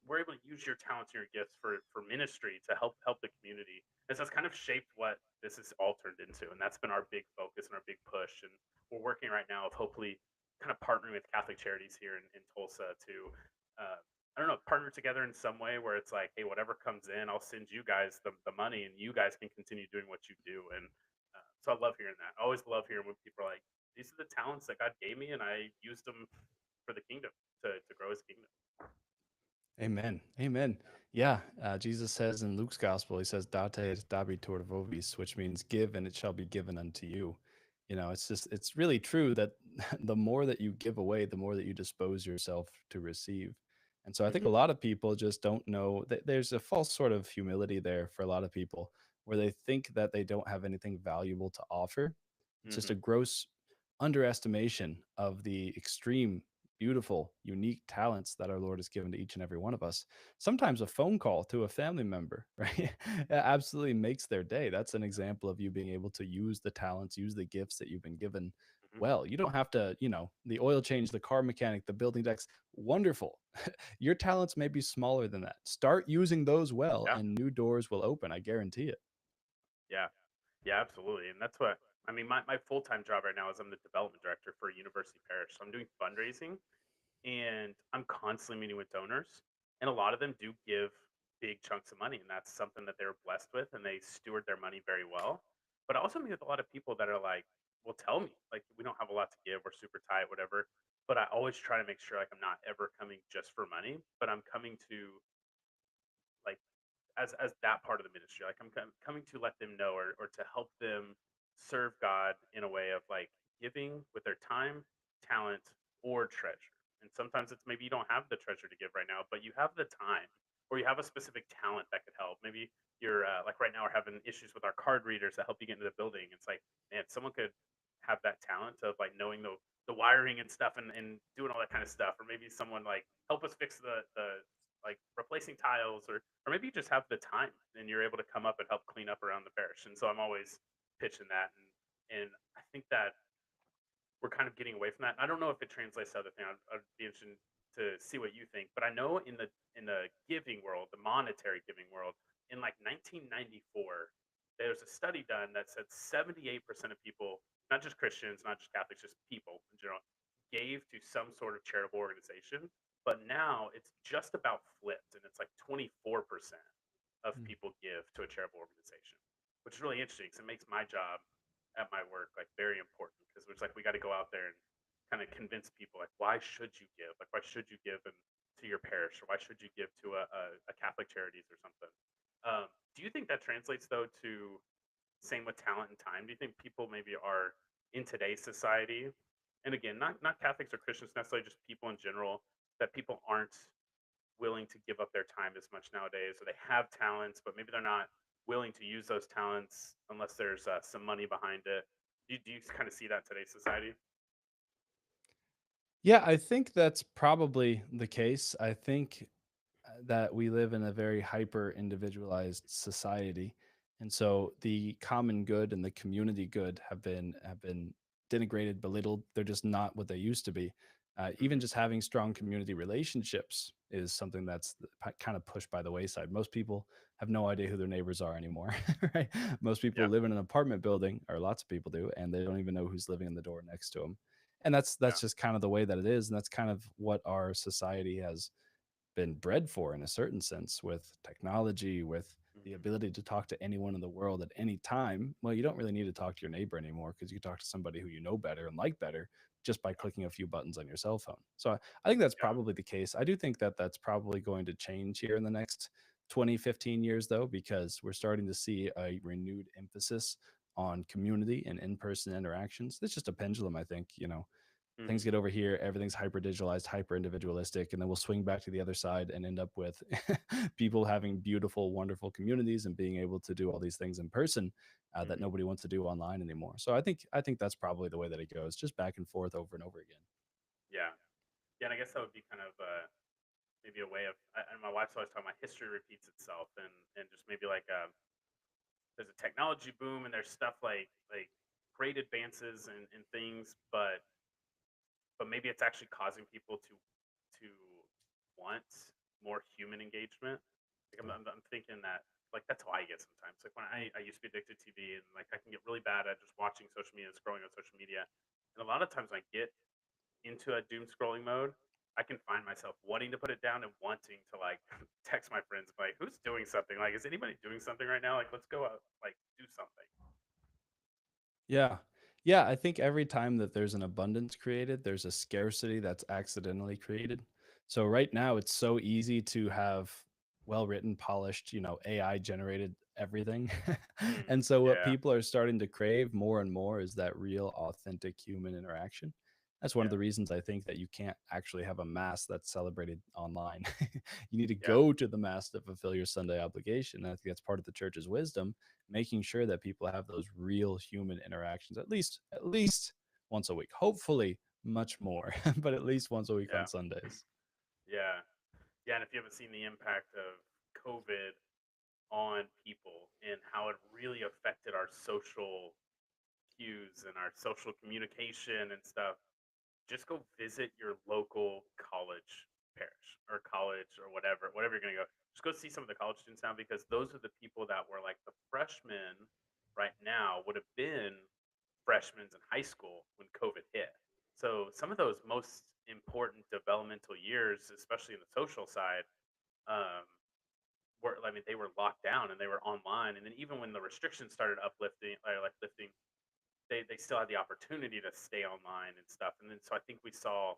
we're able to use your talents and your gifts for ministry to help the community. And so it's kind of shaped what this is all turned into. And that's been our big focus and our big push. And we're working right now of hopefully kind of partnering with Catholic Charities here in Tulsa to, I don't know, partner together in some way where it's like, hey, whatever comes in, I'll send you guys the money and you guys can continue doing what you do. And so I love hearing that. I always love hearing when people are like, these are the talents that God gave me and I used them for the kingdom to grow his kingdom. Amen. Amen. Yeah. Jesus says in Luke's gospel, he says, Date et dabitur vobis, which means give and it shall be given unto you. It's just, it's really true that the more that you give away, the more that you dispose yourself to receive. And so I think a Mm-hmm. lot of people just don't know that there's a false sort of humility there for a lot of people where they think that they don't have anything valuable to offer. It's just Mm-hmm. a gross underestimation of the extreme, beautiful, unique talents that our Lord has given to each and every one of us. Sometimes a phone call to a family member, right? It absolutely makes their day. That's an example of you being able to use the talents, use the gifts that you've been given Mm-hmm. well. You don't have to, the oil change, the car mechanic, the building decks. Wonderful. Your talents may be smaller than that. Start using those well, Yeah. and new doors will open. I guarantee it. Yeah. Yeah, absolutely. And that's what I mean. My full time job right now is I'm the development director for a university parish. So I'm doing fundraising and I'm constantly meeting with donors. And a lot of them do give big chunks of money. And that's something that they're blessed with and they steward their money very well. But I also meet with a lot of people that are like, well, tell me, like, we don't have a lot to give. We're super tight, whatever. But I always try to make sure like I'm not ever coming just for money, but I'm coming to like as that part of the ministry. Like coming to let them know or to help them serve God in a way of like giving with their time, talent, or treasure. And sometimes it's maybe you don't have the treasure to give right now, but you have the time or you have a specific talent that could help. Maybe you're like right now we're having issues with our card readers that help you get into the building. It's like, man, someone could have that talent of like knowing the wiring and stuff and doing all that kind of stuff. Or maybe someone like help us fix the like replacing tiles or maybe you just have the time and you're able to come up and help clean up around the parish. And so I'm always pitching that and I think that we're kind of getting away from that. I don't know if it translates to other things. I'd be interested to see what you think. But I know in the giving world, the monetary giving world, in like 1994, there's a study done that said 78% of people, not just Christians, not just Catholics, just people in general, gave to some sort of charitable organization. But now it's just about flipped, and it's like 24% of Mm. people give to a charitable organization, which is really interesting because it makes my job at my work like very important because it's like we got to go out there and kind of convince people like why should you give, like why should you give to your parish or why should you give to a Catholic charities or something. Do you think that translates though to same with talent and time? Do you think people maybe are in today's society, and again not Catholics or Christians necessarily, just people in general, that people aren't willing to give up their time as much nowadays, or they have talents but maybe they're not willing to use those talents unless there's some money behind it. Do you kind of see that in today's society? Yeah, I think that's probably the case. I think that we live in a very hyper individualized society, and so the common good and the community good have been denigrated, belittled. They're just not what they used to be. Even Hmm. just having strong community relationships is something that's kind of pushed by the wayside. Most people have no idea who their neighbors are anymore, right? Most people Yeah, live in an apartment building, or lots of people do, and they don't even know who's living in the door next to them. And yeah, that's just kind of the way that it is, and that's kind of what our society has been bred for in a certain sense, with technology, with the hmm, ability to talk to anyone in the world at any time. Well, you don't really need to talk to your neighbor anymore because you can talk to somebody who you know better and like better just by yeah, clicking a few buttons on your cell phone. So I think that's yeah. probably the case. I do think that that's probably going to change here in the next 20, 15 years, though, because we're starting to see a renewed emphasis on community and in-person interactions. It's just a pendulum, I think. Things Hmm. get over here, everything's hyper digitalized, hyper individualistic, and then we'll swing back to the other side and end up with people having beautiful, wonderful communities and being able to do all these things in person that Hmm. nobody wants to do online anymore. So I think that's probably the way that it goes, just back and forth over and over again. Yeah, yeah. And I guess that would be kind of maybe a way of. And my wife's always talking about history repeats itself, and just maybe like there's a technology boom and there's stuff like great advances and things, but maybe it's actually causing people to want more human engagement. Like Yeah. I'm thinking that like that's how I get sometimes. Like when I used to be addicted to TV and like I can get really bad at just watching social media, scrolling on social media, and a lot of times when I get into a doom scrolling mode, I can find myself wanting to put it down and wanting to like text my friends like, "Who's doing something? Like, is anybody doing something right now? Like, let's go out, like, do something." Yeah. Yeah, I think every time that there's an abundance created, there's a scarcity that's accidentally created. So right now it's so easy to have well-written, polished, AI generated everything. Mm, And so what yeah, people are starting to crave more and more is that real authentic human interaction. That's one of yeah, the reasons I think that you can't actually have a mass that's celebrated online. You need to yeah, go to the mass to fulfill your Sunday obligation. And I think that's part of the church's wisdom, making sure that people have those real human interactions at least once a week. Hopefully much more, but at least once a week on yeah, Sundays. yeah, yeah. And if you haven't seen the impact of COVID on people and how it really affected our social cues and our social communication and stuff, just go visit your local college parish or college or whatever you're gonna go. Just go see some of the college students now because those are the people that were like the freshmen right now would have been freshmen in high school when COVID hit. So some of those most important developmental years, especially in the social side, um, were I mean they were locked down and they were online. And then even when the restrictions started uplifting or like lifting, they still had the opportunity to stay online and stuff. And then so I think we saw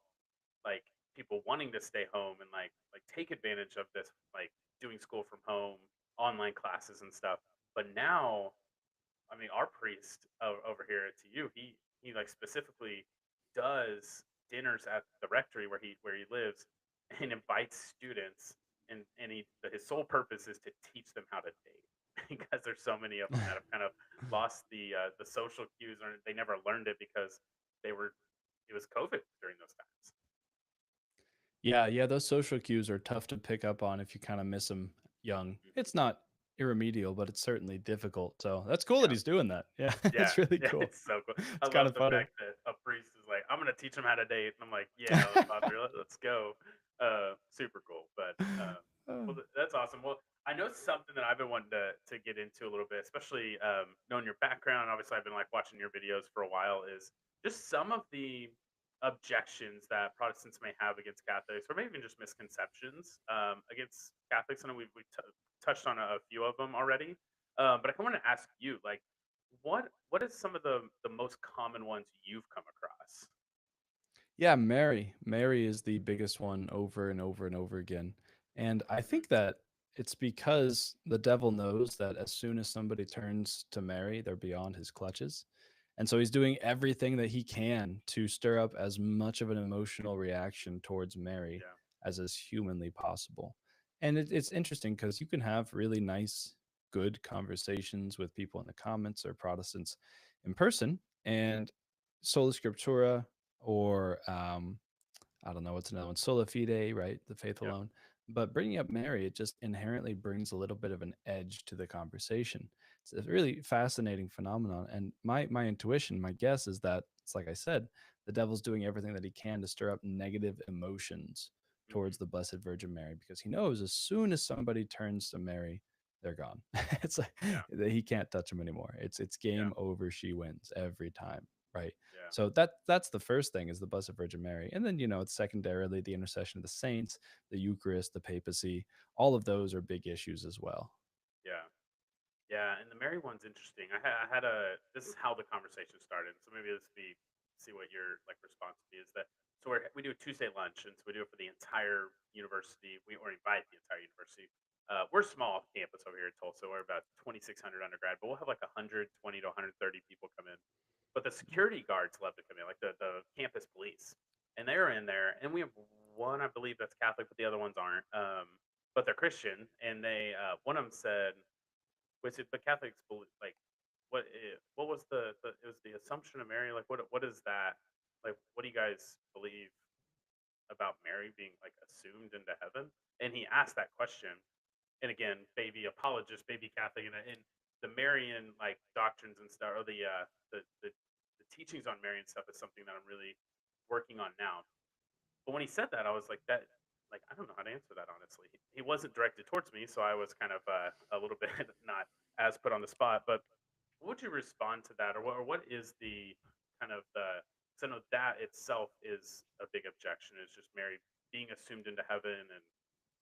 like people wanting to stay home and like take advantage of this like doing school from home online classes and stuff. But now I mean our priest over here at TU, he like specifically does dinners at the rectory where he lives and invites students, and his sole purpose is to teach them how to date because there's so many of them that have kind of lost the social cues or they never learned it because they were it was COVID during those times. Yeah, yeah, those social cues are tough to pick up on if you kind of miss them young. Mhm. It's not irremediable, but it's certainly difficult. So that's cool that Yeah. he's doing that. Yeah, Yeah, it's really yeah, cool. it's so cool. I It's kind love of the funny. fact that a priest is like, "I'm gonna teach them how to date," and I'm like, "Yeah, Padre, let's go." Super cool, but well, that's awesome. Well, I know something that I've been wanting to get into a little bit, especially knowing your background. Obviously, I've been like watching your videos for a while. Is just some of the objections that Protestants may have against Catholics, or maybe even just misconceptions against Catholics. I know we've touched on a few of them already, but I kind of want to ask you, like, what is some of the most common ones you've come across? Yeah, Mary. Mary is the biggest one over and over and over again. And I Mhm. think that it's because the devil knows that as soon as somebody turns to Mary, they're beyond his clutches. And so he's doing everything that he can to stir up as much of an emotional reaction towards Mary Yeah. as is humanly possible. And it's interesting because you can have really nice good conversations with people in the comments or Protestants in person. And Sola Scriptura, or I don't know what's another one, Sola Fide, right? The faith Yeah. alone. But bringing up Mary, it just inherently brings a little bit of an edge to the conversation. It's a really fascinating phenomenon. And my intuition, my guess is that it's like I said, the devil's doing everything that he can to stir up negative emotions Hmm. towards the Blessed Virgin Mary, because he knows as soon as somebody turns to Mary, they're gone. It's like Yeah. that he can't touch them anymore. It's Yeah. game over. She wins every time, right? Yeah. So that's the first thing, is the Blessed Virgin Mary, and then it's secondarily the intercession of the saints, the Eucharist, the papacy. All of those are big issues as well. Yeah. Yeah, and the Mary one's interesting. I had a this is how the conversation started. So maybe this be see what your like response would be is that so we do a Tuesday lunch, and so we do it for the entire university. We or invite the entire university. We're a small campus over here in Tulsa. We're about 2,600 undergrad, but we'll have like 120 to 130 people come in. But the security guards love to come in, like the campus police, and they're in there. And we have one, I believe, that's Catholic, but the other ones aren't. But they're Christian, and they one of them said, which it, but Catholics believe like what was the it was the Assumption of Mary, like what is that, like what do you guys believe about Mary being like assumed into heaven? And he asked that question, and again, baby apologist, baby Catholic, and the Marian like doctrines and stuff, or the teachings on Mary and stuff is something that I'm really working on now. But when he said that, I was like, that, like, I don't know how to answer that honestly. He wasn't directed towards me, so I was kind of a little bit not as put on the spot. But what would you respond to that, or what is the kind of the? So no, that itself is a big objection. Is just Mary being assumed into heaven, and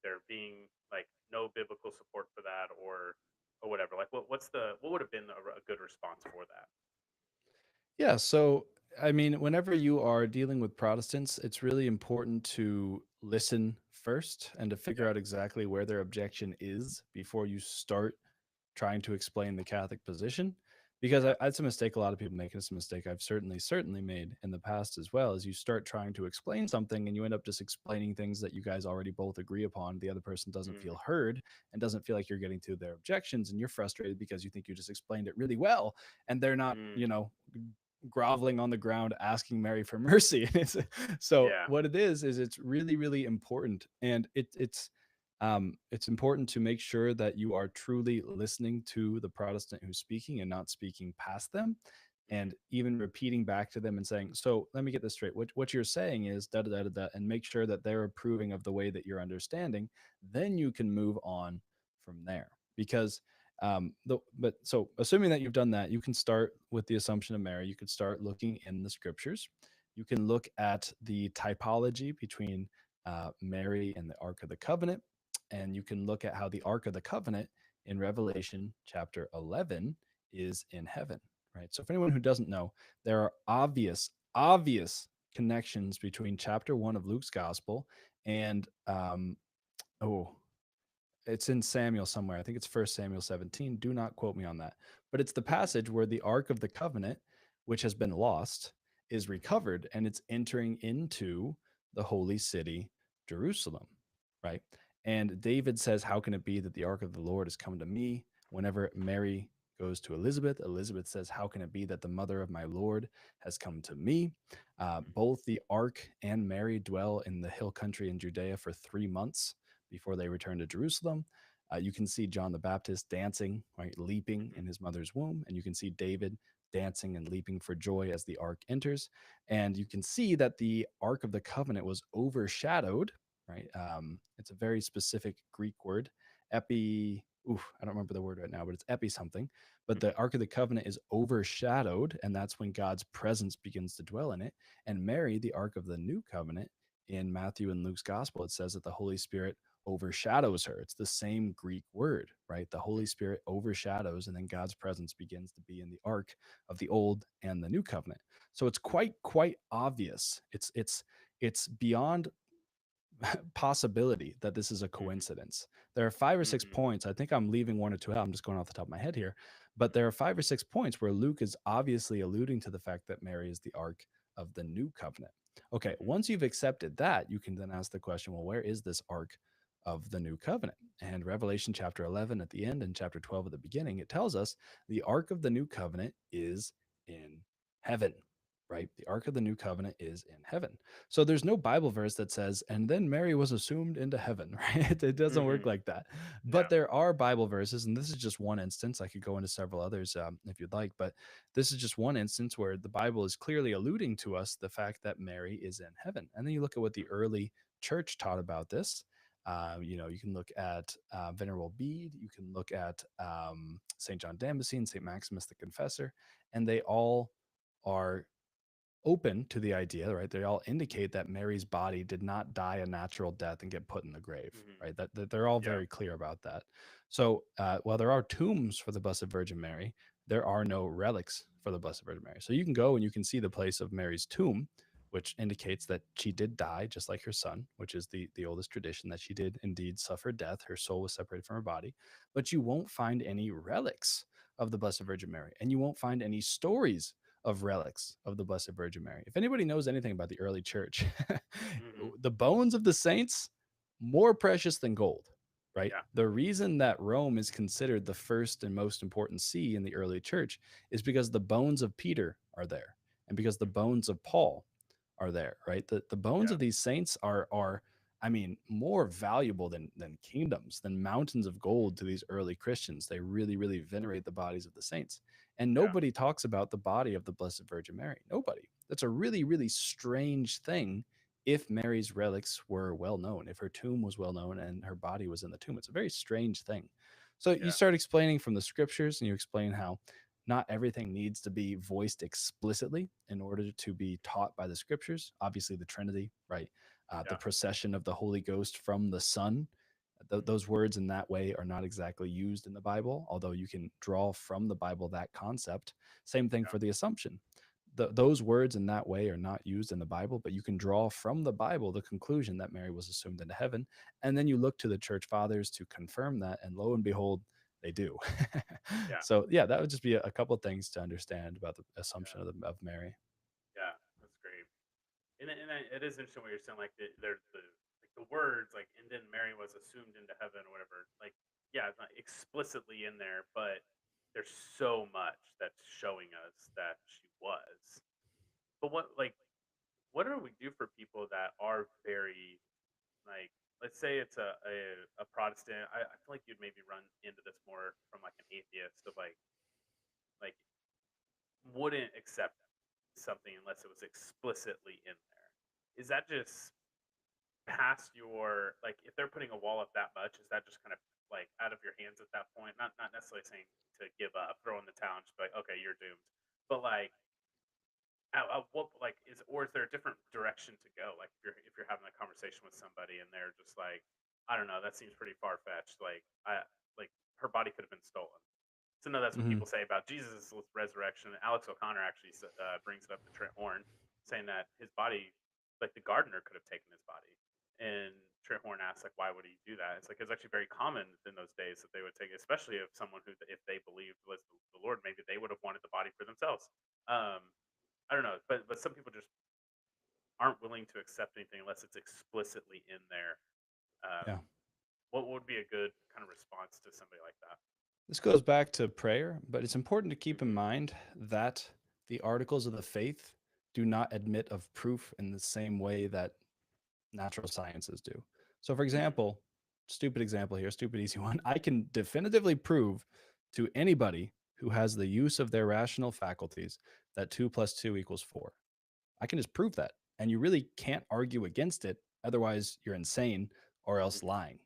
there being like no biblical support for that, or whatever. Like, what would have been a good response for that? Yeah, so I mean, whenever you are dealing with Protestants, it's really important to listen first and to figure Yeah. out exactly where their objection is before you start trying to explain the Catholic position. Because Yeah. that's a mistake a lot of people make. And it's a mistake I've certainly made in the past as well. Is you start trying to explain something and you end up just explaining things that you guys already both agree upon. The other person doesn't Mm, feel heard and doesn't feel like you're getting to their objections, and you're frustrated because you think you just explained it really well, and they're not, mm, groveling on the ground asking Mary for mercy. So yeah. what it is it's really really important, and it's important to make sure that you are truly listening to the Protestant who's speaking and not speaking past them, Hmm. and even repeating back to them and saying, so let me get this straight, what you're saying is da da da da da, and make sure that they're approving of the way that you're understanding. Then you can move on from there, because but so assuming that you've done that, you can start with the Assumption of Mary. You could start looking in the scriptures. You can look at the typology between Mary and the Ark of the Covenant, and you can look at how the Ark of the Covenant in Revelation chapter 11 is in heaven, right? So, for anyone who doesn't know, there are obvious connections between chapter 1 of Luke's gospel and, oh, it's in Samuel somewhere. I think it's First Samuel 17. Do not quote me on that. But it's the Hmm. passage where the Ark of the Covenant, which has been lost, is recovered, and it's entering into the holy city, Jerusalem, right? And David says, how can it be that the Ark of the Lord is come to me? Whenever Mary goes to Elizabeth, Elizabeth says, how can it be that the mother of my Lord has come to me? Both the Ark and Mary dwell in the hill country in Judea for 3 months before they return to Jerusalem. You can see John the Baptist dancing, right, leaping Hmm. in his mother's womb, and you can see David dancing and leaping for joy as the ark enters. And you can see that the Ark of the Covenant was overshadowed, right? It's a very specific Greek word, epi. Oof, I don't remember the word right now, but it's epi something. But the Hmm. Ark of the Covenant is overshadowed, and that's when God's presence begins to dwell in it. And Mary, the Ark of the New Covenant, in Matthew and Luke's gospel, it says that the Holy Spirit overshadows her. It's the same Greek word, right? The Holy Spirit overshadows, and then God's presence begins to be in the ark of the old and the new covenant. So it's quite obvious. It's beyond possibility that this is a Hmm. coincidence. There are five or six Hmm. points. I think I'm leaving one or two out. I'm just going off the top of my head here. But there are five or six points where Luke is obviously alluding to the fact that Mary is the ark of the new covenant. Okay, Hmm. once you've accepted that, you can then ask the question, well, where is this ark of the new covenant. And Revelation chapter 11 at the end and chapter 12 at the beginning, it tells us the ark of the new covenant is in heaven, right? The ark of the new covenant is in heaven. So there's no Bible verse that says, and then Mary was assumed into heaven, right? It doesn't work Hmm. like that. But Yeah. there are Bible verses, and this is just one instance. I could go into several others if you'd like, but this is just one instance where the Bible is clearly alluding to us the fact that Mary is in heaven. And then you look at what the early church taught about this. You can look at Venerable Bede, you can look at St. John Damascene, St. Maximus the Confessor, and they all are open to the idea, right? They all indicate that Mary's body did not die a natural death and get put in the grave, Hmm. right? That they're all Yeah. very clear about that. So while there are tombs for the Blessed Virgin Mary, there are no relics for the Blessed Virgin Mary. So you can go and you can see the place of Mary's tomb, which indicates that she did die just like her son, which is the oldest tradition that she did indeed suffer death. Her soul was separated from her body, but you won't find any relics of the Blessed Virgin Mary, and you won't find any stories of relics of the Blessed Virgin Mary. If anybody knows anything about the early church, Hmm. the bones of the saints more precious than gold, right? Yeah. The reason that Rome is considered the first and most important see in the early church is because the bones of Peter are there and because the Hmm. bones of Paul are there, right? The bones Yeah. of these saints are I mean, more valuable than kingdoms, than mountains of gold to these early Christians. They really, really venerate the bodies of the saints. And Yeah. nobody talks about the body of the Blessed Virgin Mary. Nobody. That's a really, really strange thing if Mary's relics were well known, if her tomb was well known and her body was in the tomb. It's a very strange thing. So you Yeah. start explaining from the scriptures and you explain how not everything needs to be voiced explicitly in order to be taught by the scriptures. Obviously, the Trinity, right? The Yeah. procession of the Holy Ghost from the Son. Hmm. Those words in that way are not exactly used in the Bible, although you can draw from the Bible that concept. Same thing Yeah. for the Assumption. Those words in that way are not used in the Bible, but you can draw from the Bible the conclusion that Mary was assumed into heaven. And then you look to the church fathers to confirm that. And lo and behold, they do. Yeah. So, yeah, that would just be a couple of things to understand about the Yeah. assumption of Mary. Yeah. That's great. It is interesting what you're saying. Like the words like, and then Mary was assumed into heaven or whatever. Like, yeah, it's not explicitly in there, but there's so much that's showing us that she was. But what do we do for people that are very like, let's say it's a Protestant. I feel like you'd maybe run into this more from like an atheist of like wouldn't accept something unless it was explicitly in there. Is that just past your, like, if they're putting a wall up that much, is that just kind of like out of your hands at that point? Not necessarily saying to give up, throw in the towel, and just be like, okay, you're doomed. But like, at what like is there a different direction to go? Like if you're having a conversation with somebody and they're just like, I don't know, that seems pretty far fetched. Like her body could have been stolen. So no, that's what Hmm. people say about Jesus' resurrection. Alex O'Connor actually brings it up to Trent Horn, saying that his body, like the gardener, could have taken his body. And Trent Horn asks, like, why would he do that? It's like it's actually very common in those days that they would take, especially if someone who, if they believed was the Lord, maybe they would have wanted the body for themselves. Um, I don't know, but some people just aren't willing to accept anything unless it's explicitly in there. Yeah. What would be a good kind of response to somebody like that? This goes back to prayer, but it's important to keep in Hmm. mind that the articles of the faith do not admit of proof in the same way that natural sciences do. So, for Hmm. example, stupid example here, stupid easy one. I can definitively prove to anybody who has the use of their rational faculties that 2 plus 2 equals 4. I can just prove that. And you really can't argue against it. Otherwise, you're insane or else Hmm. lying.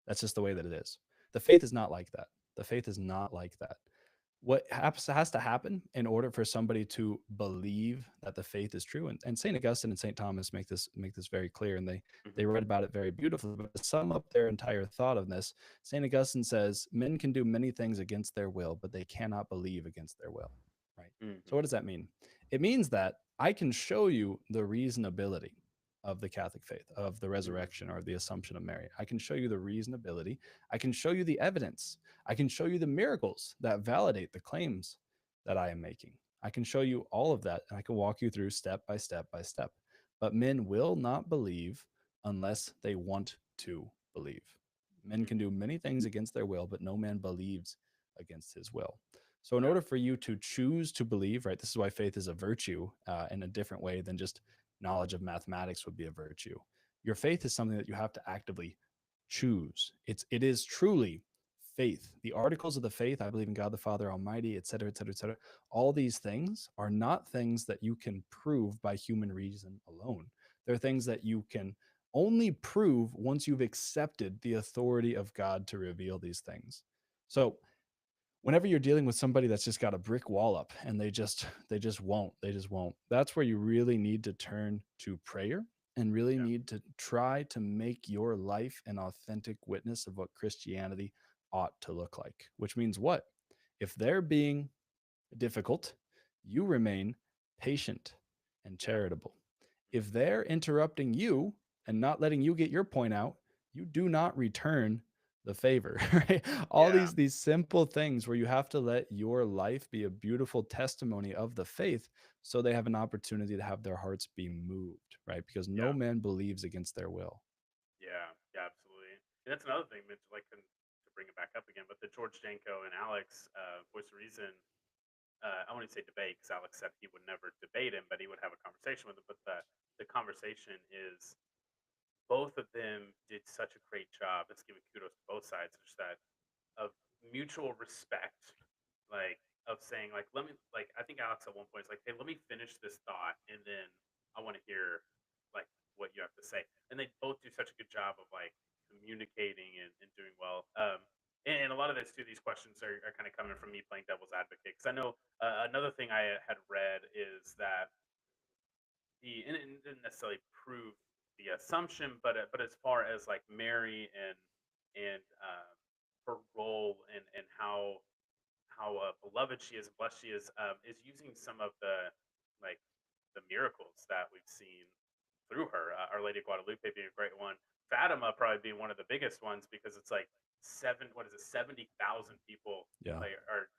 That's just the way that it is. The faith is not like that. The faith is not like that. What has to happen in order for somebody to believe that the faith is true, and St. Augustine and St. Thomas make this very clear, and they Hmm. write about it very beautifully. But to sum up their entire thought on this, St. Augustine says, men can do many things against their will, but they cannot believe against their will. Right. So Hmm. what does that mean? It means that I can show you the reasonability of the Catholic faith, of the Hmm. resurrection or the assumption of Mary. I can show you the reasonability. I can show you the evidence. I can show you the miracles that validate the claims that I am making. I can show you all of that, and I can walk you through step by step by step. But men will not believe unless they want to believe. Men can Hmm. do many things against their will, but no man believes against his will. So, in Yeah. order for you to choose to believe, right, this is why faith is a virtue in a different way than just knowledge of mathematics would be a virtue. Your faith is something that you have to actively choose. It is truly faith. The articles of the faith, I believe in God the Father Almighty, et cetera, et cetera, et cetera. All these things are not things that you can prove by human reason alone. They're things that you can only prove once you've accepted the authority of God to reveal these things. So whenever you're dealing with somebody that's just got a brick wall up and they just won't, that's where you really need to turn to prayer and really Yeah. need to try to make your life an authentic witness of what Christianity ought to look like. Which means what? If they're being difficult, you remain patient and Yeah. charitable. If they're interrupting you and not letting you get your point out, you do not return the favor, right? All Yeah. these simple things where you have to let your life be a beautiful testimony of the faith so they have an opportunity to have their hearts be moved, right? Because no Yeah. man believes against their will. Yeah. Yeah. Absolutely. And that's another thing, Mitch, like to bring it back up again, but the George Danko and Alex Voice of Reason, I wouldn't say debate because Alex said he would never debate him, but he would have a conversation with him. But the conversation is both of them did such a great job. Let's give it kudos to both sides. Just that of mutual respect, like of saying like let me like I think Alex at one point is like, hey, let me finish this thought and then I want to hear like what you have to say. And they both do such a good job of like communicating and doing well. And a lot of this too, these questions are kind of coming from me playing devil's advocate because I know another thing I had read is that and it didn't necessarily prove the assumption, but as far as like Mary and her role and how beloved she is and blessed she is using some of the like the miracles that we've seen through her. Our Lady of Guadalupe being a great one. Fatima probably being one of the biggest ones because it's like what is it, 70,000 people Yeah. like are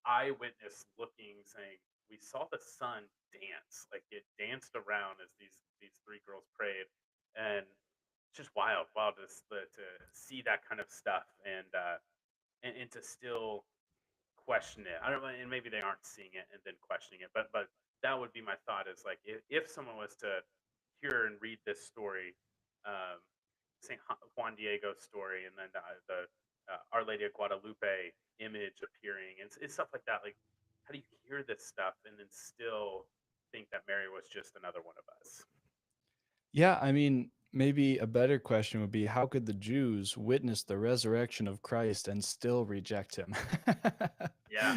eyewitness looking, saying we saw the sun dance, like it danced around as these three girls prayed, and it's just wild to see that kind of stuff and to still question it. I don't know, and maybe they aren't seeing it and then questioning it, but that would be my thought is like if someone was to hear and read this story, um, Saint Juan Diego's story, and then the Our Lady of Guadalupe image appearing and stuff like that. Like, how do you hear this stuff and then still think that Mary was just another one of us? Yeah, I mean, maybe a better question would be how could the Jews witness the resurrection of Christ and still reject him? Yeah,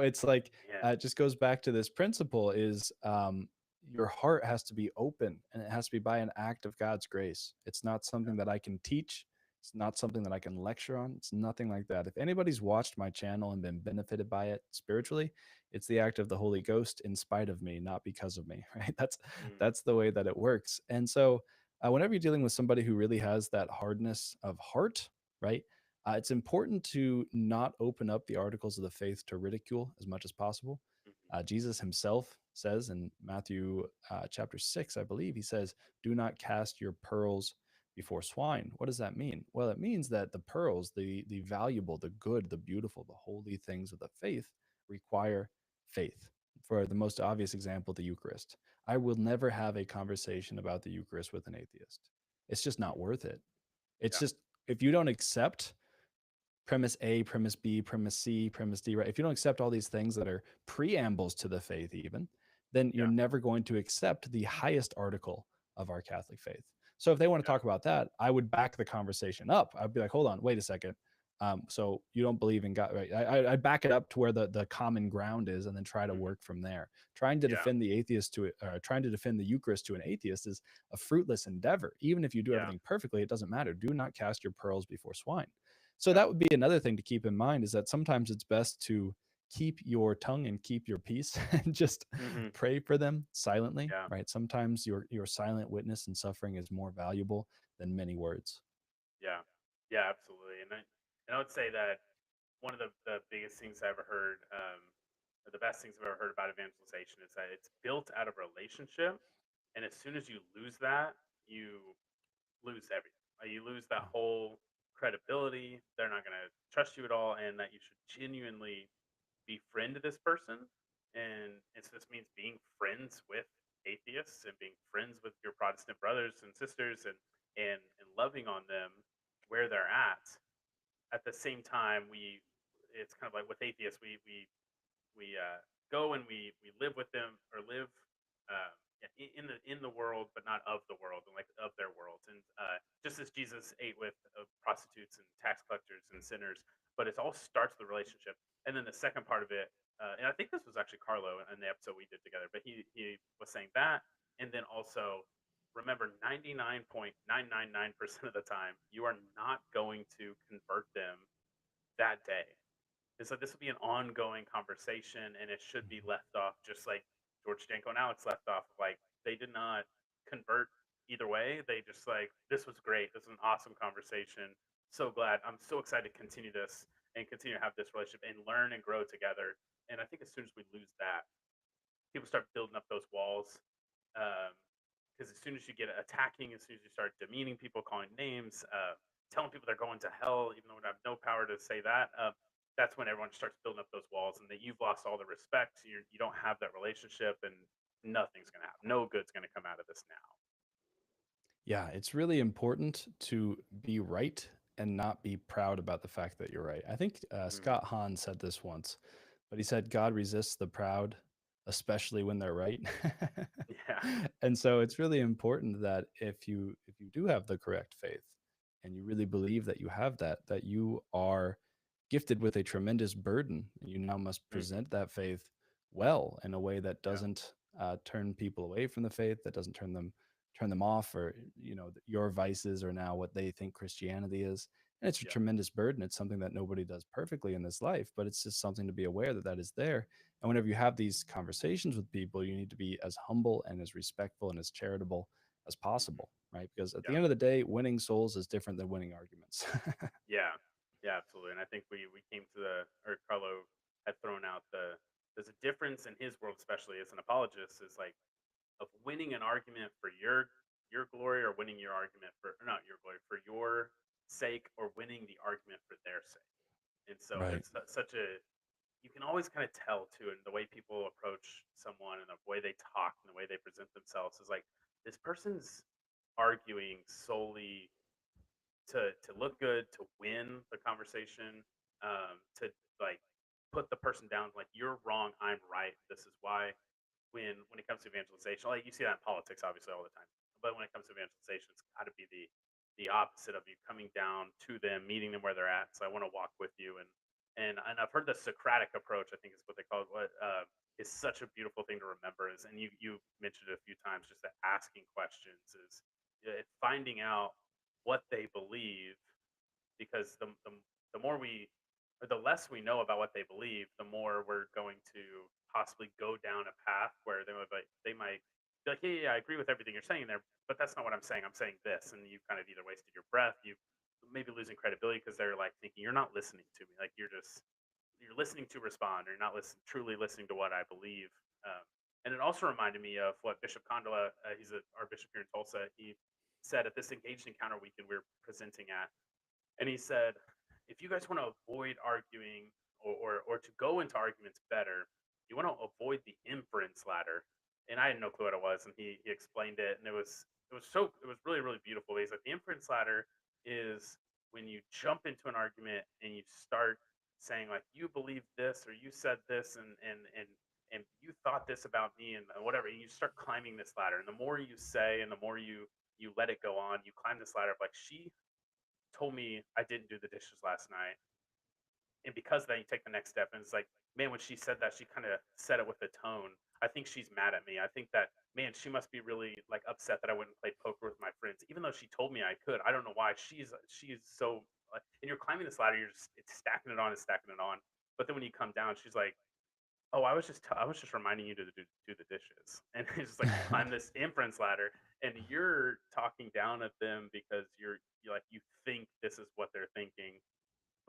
It's like man. it just goes back to this principle is your heart has to be open and it has to be by an act of God's grace. It's not Yeah, something that I can teach. It's not something that I can lecture on. It's nothing like that. If anybody's watched my channel and been benefited by it spiritually, it's the act of the Holy Ghost in spite of me, not because of me, right? mm, That's the way that it works. And so, whenever you're dealing with somebody who really has that hardness of heart, right? It's important to not open up the articles of the faith to ridicule as much as possible. mhm, Jesus himself says in Matthew chapter 6, I believe, he says, "Do not cast your pearls before swine." What does that mean? Well, it means that the pearls, the valuable, the good, the beautiful, the holy things of the faith require faith. For the most obvious example, the Eucharist. I will never have a conversation about the Eucharist with an atheist. It's just not mhm. worth it. It's Yeah, just if you don't accept premise A, premise B, premise C, premise D, right? If you don't accept all these things that are preambles to the faith, even, then you're yeah, never going to accept the highest article of our Catholic faith. So if they want to yeah, talk about that, I would back the conversation up. I'd be like, hold on, wait a second. So you don't believe in God, right? I'd back it up to where the common ground is, and then try to mhm, work from there. Trying to yeah, defend the atheist trying to defend the Eucharist to an atheist is a fruitless endeavor. Even if you do yeah, everything perfectly, it doesn't matter. Do not cast your pearls before swine. So yeah, that would be another thing to keep in mind is that sometimes it's best to keep your tongue and keep your peace and just hmm, pray for them silently, yeah. right? Sometimes your silent witness and suffering is more valuable than many words. Yeah, yeah, absolutely. And I would say that one of the biggest things I ever heard, or the best things I've ever heard about evangelization is that it's built out of relationship, and as soon as you lose that, you lose everything. You lose that Yeah. whole credibility, they're not going to trust you at all, and that you should genuinely befriend this person. And so this means being friends with atheists and being friends with your Protestant brothers and sisters, and loving on them where they're at the same time. It's kind of like with atheists, we go and we live with them, or live yeah, in the world, but not of the world, and like of their world. And just as Jesus ate with prostitutes and tax collectors and sinners, but it all starts with the relationship. And then the second part of it, and I think this was actually Carlo in the episode we did together, but he was saying that, and then also remember 99.999% of the time you are not going to convert them that day. And so this will be an ongoing conversation, and it should be Mhm. left off just like George Danko and Alex left off. Like, they did not convert either way. They just like, this was great. This was an awesome conversation. So glad. I'm so excited to continue this and continue to have this relationship and learn and grow together. And I think as soon as we lose that, people start building up those walls. Because as soon as you get attacking, as soon as you start demeaning people, calling names, telling people they're going to hell, even though we have no power to say that, that's when everyone starts building up those walls, and that you've lost all the respect. You don't have that relationship, and nothing's going to happen. No good's going to come out of this now. Yeah, it's really important to be right and not be proud about the fact that you're right. I think Mm, Scott Hahn said this once, but he said God resists the proud, especially when they're right. yeah. And so it's really important that if you do have the correct faith and you really believe that you have that, that you are gifted with a tremendous burden. You now must Hmm. present that faith well in a way that Yeah. doesn't turn people away from the faith, that doesn't turn them off, or your vices are now what they think Christianity is. And it's a Yeah. tremendous burden. It's something that nobody does perfectly in this life, but it's just something to be aware that that is there. And whenever you have these conversations with people, you need to be as humble and as respectful and as charitable as Hmm. possible, right? Because at the Yeah. end of the day, winning souls is different than winning arguments. Yeah. Yeah. Absolutely. And I think we came to or Carlo had thrown out there's a difference in his world, especially as an apologist, is like of winning an argument for your glory, or winning your argument for, or not your glory, for your sake, or winning the argument for their sake. And so Right. there's such a, you can always kind of tell too, in the way people approach someone and the way they talk and the way they present themselves, is like, this person's arguing solely to look good, to win the conversation, to like put the person down, like, you're wrong, I'm right, this is why. When it comes to evangelization, like, you see that in politics obviously all the time, but when it comes to evangelization, it's got to be the opposite of you coming down to them, meeting them where they're at. So I want to walk with you, and I've heard the Socratic approach, I think is what they call it, what is such a beautiful thing to remember. Is, and you mentioned it a few times, just that asking questions is, finding out what they believe. Because the more we, or the less we know about what they believe, the more we're going to possibly go down a path where they might be like, yeah, yeah, I agree with everything you're saying there, but that's not what I'm saying. I'm saying this, and you've kind of either wasted your breath, you maybe losing credibility, because they're like thinking you're not listening to me, like you're listening to respond, or you're not truly listening to what I believe. And it also reminded me of what Bishop Condola, our bishop here in Tulsa, he said at this engaged encounter weekend we were presenting at. And he said, if you guys want to avoid arguing, or to go into arguments better, you want to avoid the inference ladder. And I had no clue what it was, and he explained it, and it was really really beautiful. He's like, the inference ladder is when you jump into an argument and you start saying, like, you believe this, or you said this, and you thought this about me, and whatever. And you start climbing this ladder, and the more you say, and the more you let it go on, you climb this ladder of, like, she told me I didn't do the dishes last night. And because then you take the next step, and it's like, man, when she said that, she kind of said it with a tone. I think she's mad at me. I think that, man, she must be really like upset that I wouldn't play poker with my friends, even though she told me I could. I don't know why. She's so and you're climbing this ladder, you're just, it's stacking it on and stacking it on. But then when you come down, she's like, oh, I was just reminding you to do the dishes. And it's just like, you climb this inference ladder, and you're talking down at them because you're like, you think this is what they're thinking,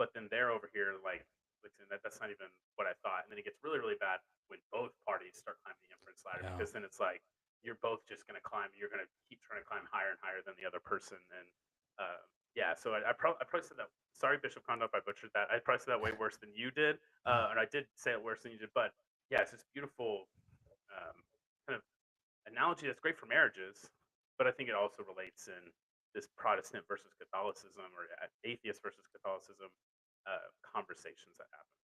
but then they're over here like, listen, that's not even what I thought. And then it gets really really bad when both parties start climbing the inference ladder, Yeah. because then it's like, you're both just going to climb. You're going to keep trying to climb higher and higher than the other person, and Yeah, so I probably said that. Sorry, Bishop Condon, if I butchered that. I probably said that way worse than you did, and I did say it worse than you did. But yeah, it's this beautiful um, kind of analogy that's great for marriages, but I think it also relates in this Protestant versus Catholicism or atheist versus Catholicism conversations that happen.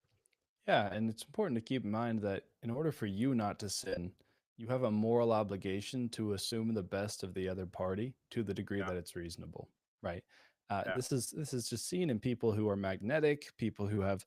Yeah, and it's important to keep in mind that in order for you not to sin, you have a moral obligation to assume the best of the other party to the degree Yeah, that it's reasonable, right? yeah, This is just seen in people who are magnetic, people who have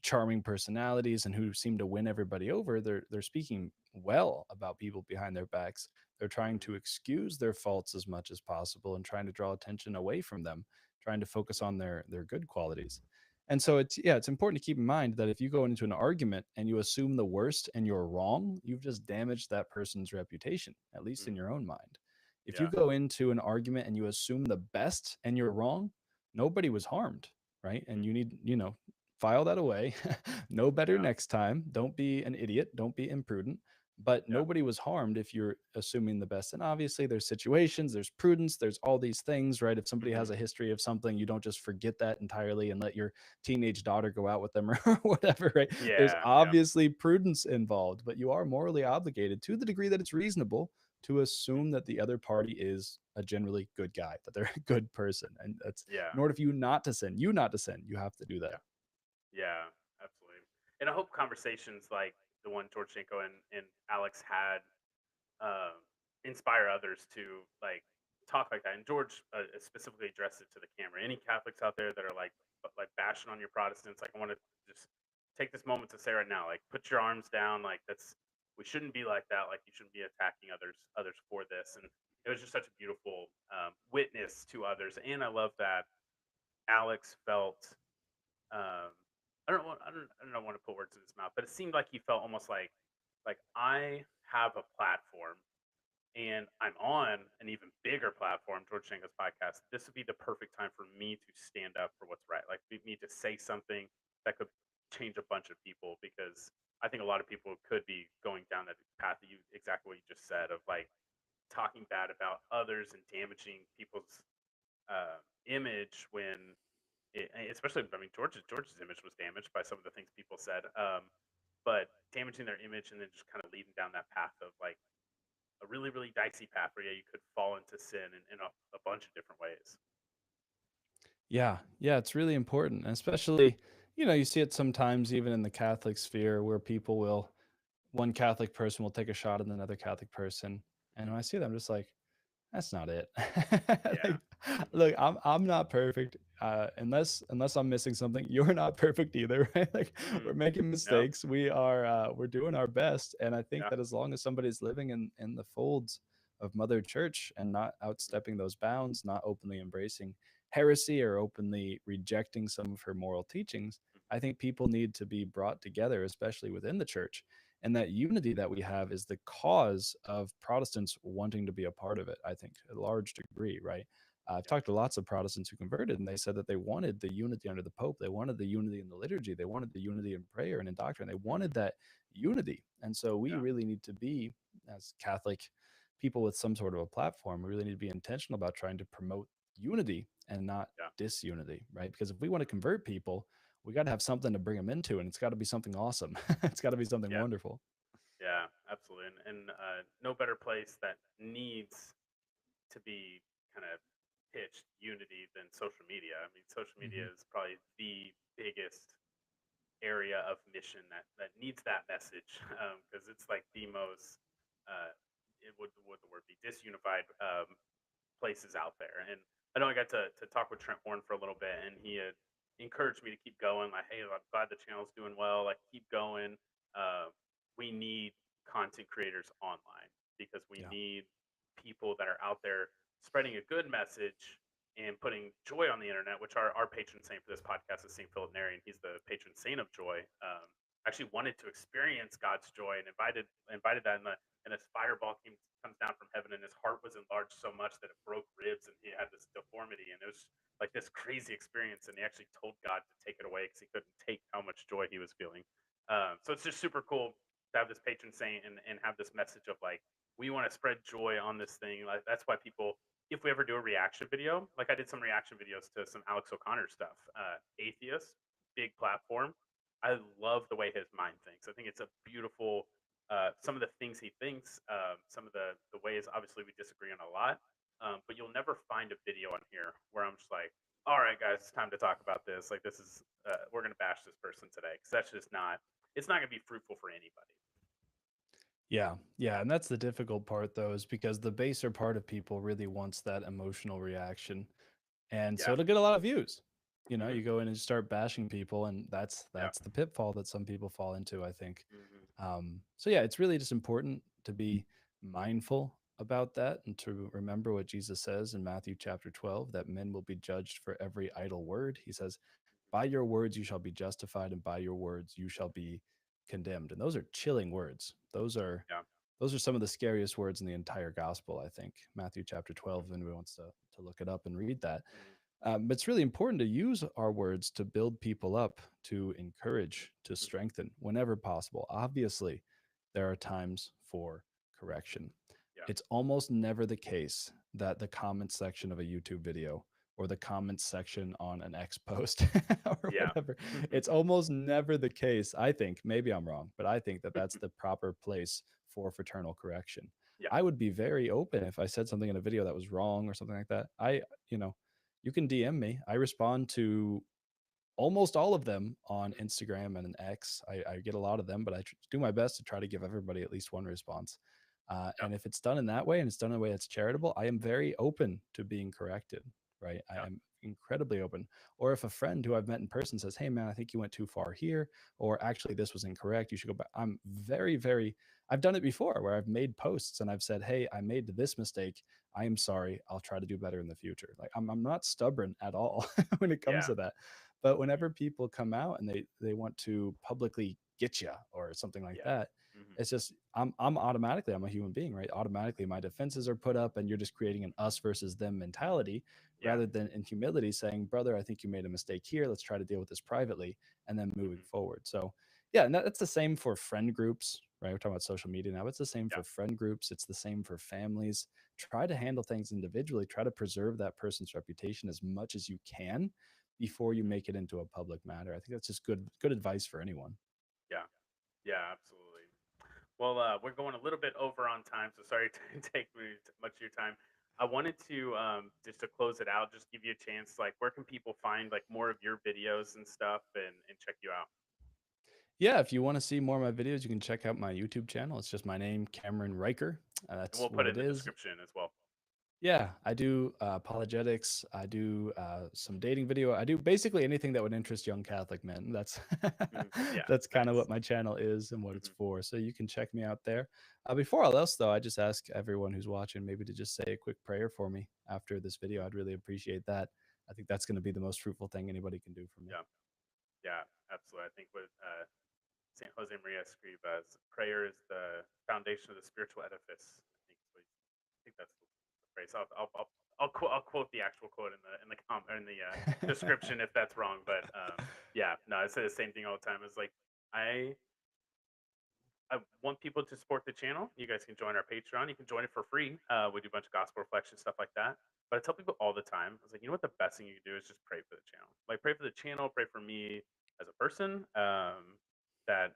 charming personalities and who seem to win everybody over. They're speaking well about people behind their backs. They're trying hmm to excuse their faults as much as possible and trying to draw attention away from them, trying to focus on their good qualities. And yeah, so it's important to keep in mind that if you go into an argument and you assume the worst and you're wrong, you've just damaged that person's reputation, at least in hmm your own mind. If you yeah, go into an argument and you assume the best and you're wrong, nobody was harmed, right? And hmm you need, file that away. Know better yeah, next time. Don't be an idiot. Don't be imprudent. But yeah, nobody was harmed if you're assuming the best. And obviously, there's situations, there's prudence, there's all these things, right? If somebody hmm has a history of something, you don't just forget that entirely and let your teenage daughter go out with them or whatever, right? There's yeah, yeah, obviously prudence involved, but you are morally obligated to the degree that it's reasonable to mhm, assume that the other party is a generally good guy, that they're a good person. And that's yeah, in order for you not to sin, you have to do that. yeah. Yeah, absolutely. And I hope conversations like the one George Jenko and Alex had inspire others to talk like that. And George specifically addressed it to the camera. Any Catholics out there that are like bashing on your Protestants, like I want to just take this moment to say right now, like put your arms down. Like that's we shouldn't be like that. Like you shouldn't be attacking others for this. And it was just such a beautiful witness to others. And I love that Alex felt um, I don't want to put words in his mouth, but it seemed like he felt almost like I have a platform and I'm on an even bigger platform, George Shango's podcast. This would be the perfect time for me to stand up for what's right. Like me to say something that could change a bunch of people because I think a lot of people could be going down that path that you exactly what you just said of like talking bad about others and damaging people's image when especially, I mean, George's image was damaged by some of the things people said, but damaging their image and then just kind of leading down that path of like a really, really dicey path where yeah, you could fall into sin in a bunch of different ways. Yeah, yeah, it's really important, and especially, you see it sometimes even in the Catholic sphere where people will one Catholic person will take a shot at another Catholic person, and Mhm. when I see them, I'm just like, "That's not it." Yeah. Like, look, I'm not perfect, unless I'm missing something, you're not perfect either, right? Like, Hmm. we're making Yep. mistakes, we're doing our best, and I think Yeah. that as long as somebody's living in the folds of Mother Church and not outstepping those bounds, not openly embracing heresy or openly rejecting some of her moral teachings, I think people need to be brought together, especially within the church. And that unity that we have is the cause of Protestants wanting to be a part of it, I think, a large degree, right? I've Yeah. talked to lots of Protestants who converted, and they said that they wanted the unity under the Pope. They wanted the unity in the liturgy. They wanted the unity in prayer and in doctrine. They Hmm. wanted that unity. And so we Yeah. really need to be, as Catholic people with some sort of a platform, we really need to be intentional about trying to promote unity and not Yeah. disunity, right? Because if we want to convert people, we got to have something to bring them into, and it's got to be something awesome. It's got to be something Yeah. wonderful. Yeah. Absolutely. And no better place that needs to be kind of pitched unity than social media. I mean, social media Mhm. is probably the biggest area of mission that needs that message because it's like the most uh, it would the word be disunified places out there. And I know I got to talk with Trent Horn for a little bit, and he had encouraged me to keep going. Like, hey, I'm glad the channel's doing well. Like, keep going. We need content creators online because we Yeah. need people that are out there spreading a good message and putting joy on the internet, which our patron saint for this podcast is St. Philip Neri, and he's the patron saint of joy. Actually wanted to experience God's joy and invited that in the and this fireball comes down from heaven, and his heart was enlarged so much that it broke ribs, and he had this deformity, and it was like this crazy experience. And he actually told God to take it away because he couldn't take how much joy he was feeling. So it's just super cool to have this patron saint and have this message of like we want to spread joy on this thing. Like that's why people if we ever do a reaction video, like I did some reaction videos to some Alex O'Connor stuff. Atheist, big platform. I love the way his mind thinks. I think it's a beautiful. Some of the things he thinks, some of the ways. Obviously, we disagree on a lot, but you'll never find a video on here where I'm just like, all right, guys, it's time to talk about this. Like, this is we're gonna bash this person today because that's just not. It's not gonna be fruitful for anybody. Yeah, yeah, and that's the difficult part though, is because the baser part of people really wants that emotional reaction, and so Yeah. it'll get a lot of views. You know, Hmm. you go in and start bashing people, and that's Yeah. that's the pitfall that some people fall into, I think. Hmm. So yeah, it's really just important to be mindful about that and to remember what Jesus says in Matthew chapter 12, that men will be judged for every idle word. He says, by your words you shall be justified, and by your words you shall be condemned. And those are chilling words. Yeah. Those are some of the scariest words in the entire gospel, I think. Matthew chapter 12, if anyone wants to look it up and read that. Hmm. But it's really important to use our words to build people up, to encourage, to Hmm. strengthen whenever possible. Obviously, there are times for correction. Yeah. It's almost never the case that the comment section of a YouTube video or the comments section on an X post or Yeah. whatever, it's almost never the case. I think, maybe I'm wrong, but I think that that's the proper place for fraternal correction. Yeah. I would be very open if I said something in a video that was wrong or something like that. You know, you can DM me. I respond to almost all of them on Instagram and an X. I get a lot of them, but I do my best to try to give everybody at least one response. Yeah. And if it's done in that way and it's done in a way that's charitable, I am very open to being corrected, right? I Yeah. am incredibly open. Or if a friend who I've met in person says, hey, man, I think you went too far here, or actually this was incorrect, you should go back. I'm very, very, I've done it before where I've made posts and I've said, hey, I made this mistake. I am sorry. I'll try to do better in the future. Like I'm not stubborn at all when it comes Yeah. to that. But Hmm. whenever people come out and they want to publicly get you or something like Yeah. that, Hmm. it's just I'm automatically, I'm a human being, right? Automatically my defenses are put up and you're just creating an us versus them mentality Yeah. rather than in humility saying, brother, I think you made a mistake here. Let's try to deal with this privately and then moving Hmm. forward. So yeah, and that's the same for friend groups, right? We're talking about social media now. It's the same Yeah. for friend groups. It's the same for families. Try to handle things individually. Try to preserve that person's reputation as much as you can before you Hmm. make it into a public matter. I think that's just good advice for anyone. Yeah. Yeah. Absolutely. Well, we're going a little bit over on time, so sorry to take much of your time. I wanted to just to close it out, just give you a chance. Like, where can people find like more of your videos and stuff, and check you out? Yeah, if you want to see more of my videos, you can check out my YouTube channel. It's just my name, Cameron Riker. And That's we'll put what it in it the is. description as well. Yeah, I do apologetics. I do some dating video. I do basically anything that would interest young Catholic men. That's Mhm. Yeah. that's kind of what Nice. my channel is and what it's Hmm. for. So you can check me out there. Before all else, though, I just ask everyone who's watching maybe to just say a quick prayer for me after this video. I'd really appreciate that. I think that's going to be the most fruitful thing anybody can do for me. Yeah. Yeah. Absolutely. I think what Saint Jose Maria Escrivas, prayer is the foundation of the spiritual edifice. I think that's the phrase. I'll quote the actual quote in the description if that's wrong. But yeah, no, I say the same thing all the time. It's like I I want people to support the channel. You guys can join our Patreon. You can join it for free. We do a bunch of gospel reflection stuff like that. But I tell people all the time, I was like, you know what? The best thing you can do is just pray for the channel. Like, pray for the channel, pray for me as a person. That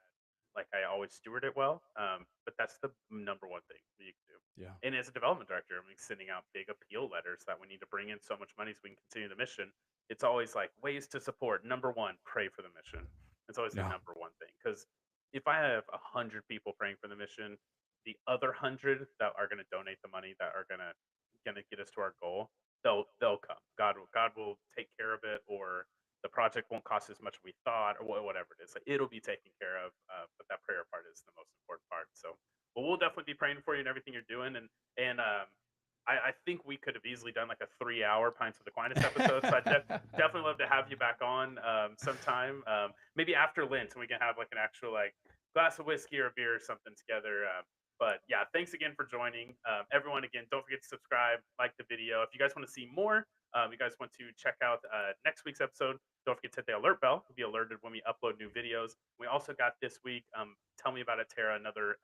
like I always steward it well. But that's the number one thing that you can do. Yeah. And as a development director, I'm like sending out big appeal letters that we need to bring in so much money so we can continue the mission. It's always like ways to support. Number one, pray for the mission. It's always the Yeah. number one thing because if I have 100 people praying for the mission, the other 100 that are going to donate the money that are gonna get us to our goal, they'll come. God will take care of it, or the project won't cost as much as we thought, or whatever it is. Like, it'll be taken care of. But that prayer part is the most important part. So, well, we'll definitely be praying for you and everything you're doing, and I think we could have easily done like a 3 hour Pints with Aquinas episode. So I definitely love to have you back on sometime. Maybe after Lent, and we can have like an actual like glass of whiskey or a beer or something together. But yeah, thanks again for joining. Everyone, again, don't forget to subscribe, like the video. If you guys want to see more, you guys want to check out next week's episode, don't forget to hit the alert bell to be alerted when we upload new videos. We also got this week, Tell Me About It, Tara, another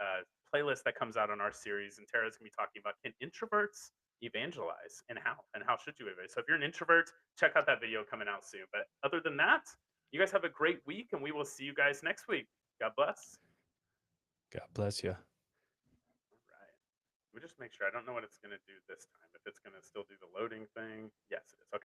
playlist that comes out on our series. And Tara's going to be talking about, can introverts evangelize, and how should you evangelize? So if you're an introvert, check out that video coming out soon. But other than that, you guys have a great week, and we will see you guys next week. God bless. God bless you. All right. We just make sure. I don't know what it's going to do this time. If it's going to still do the loading thing. Yes, it is. Okay.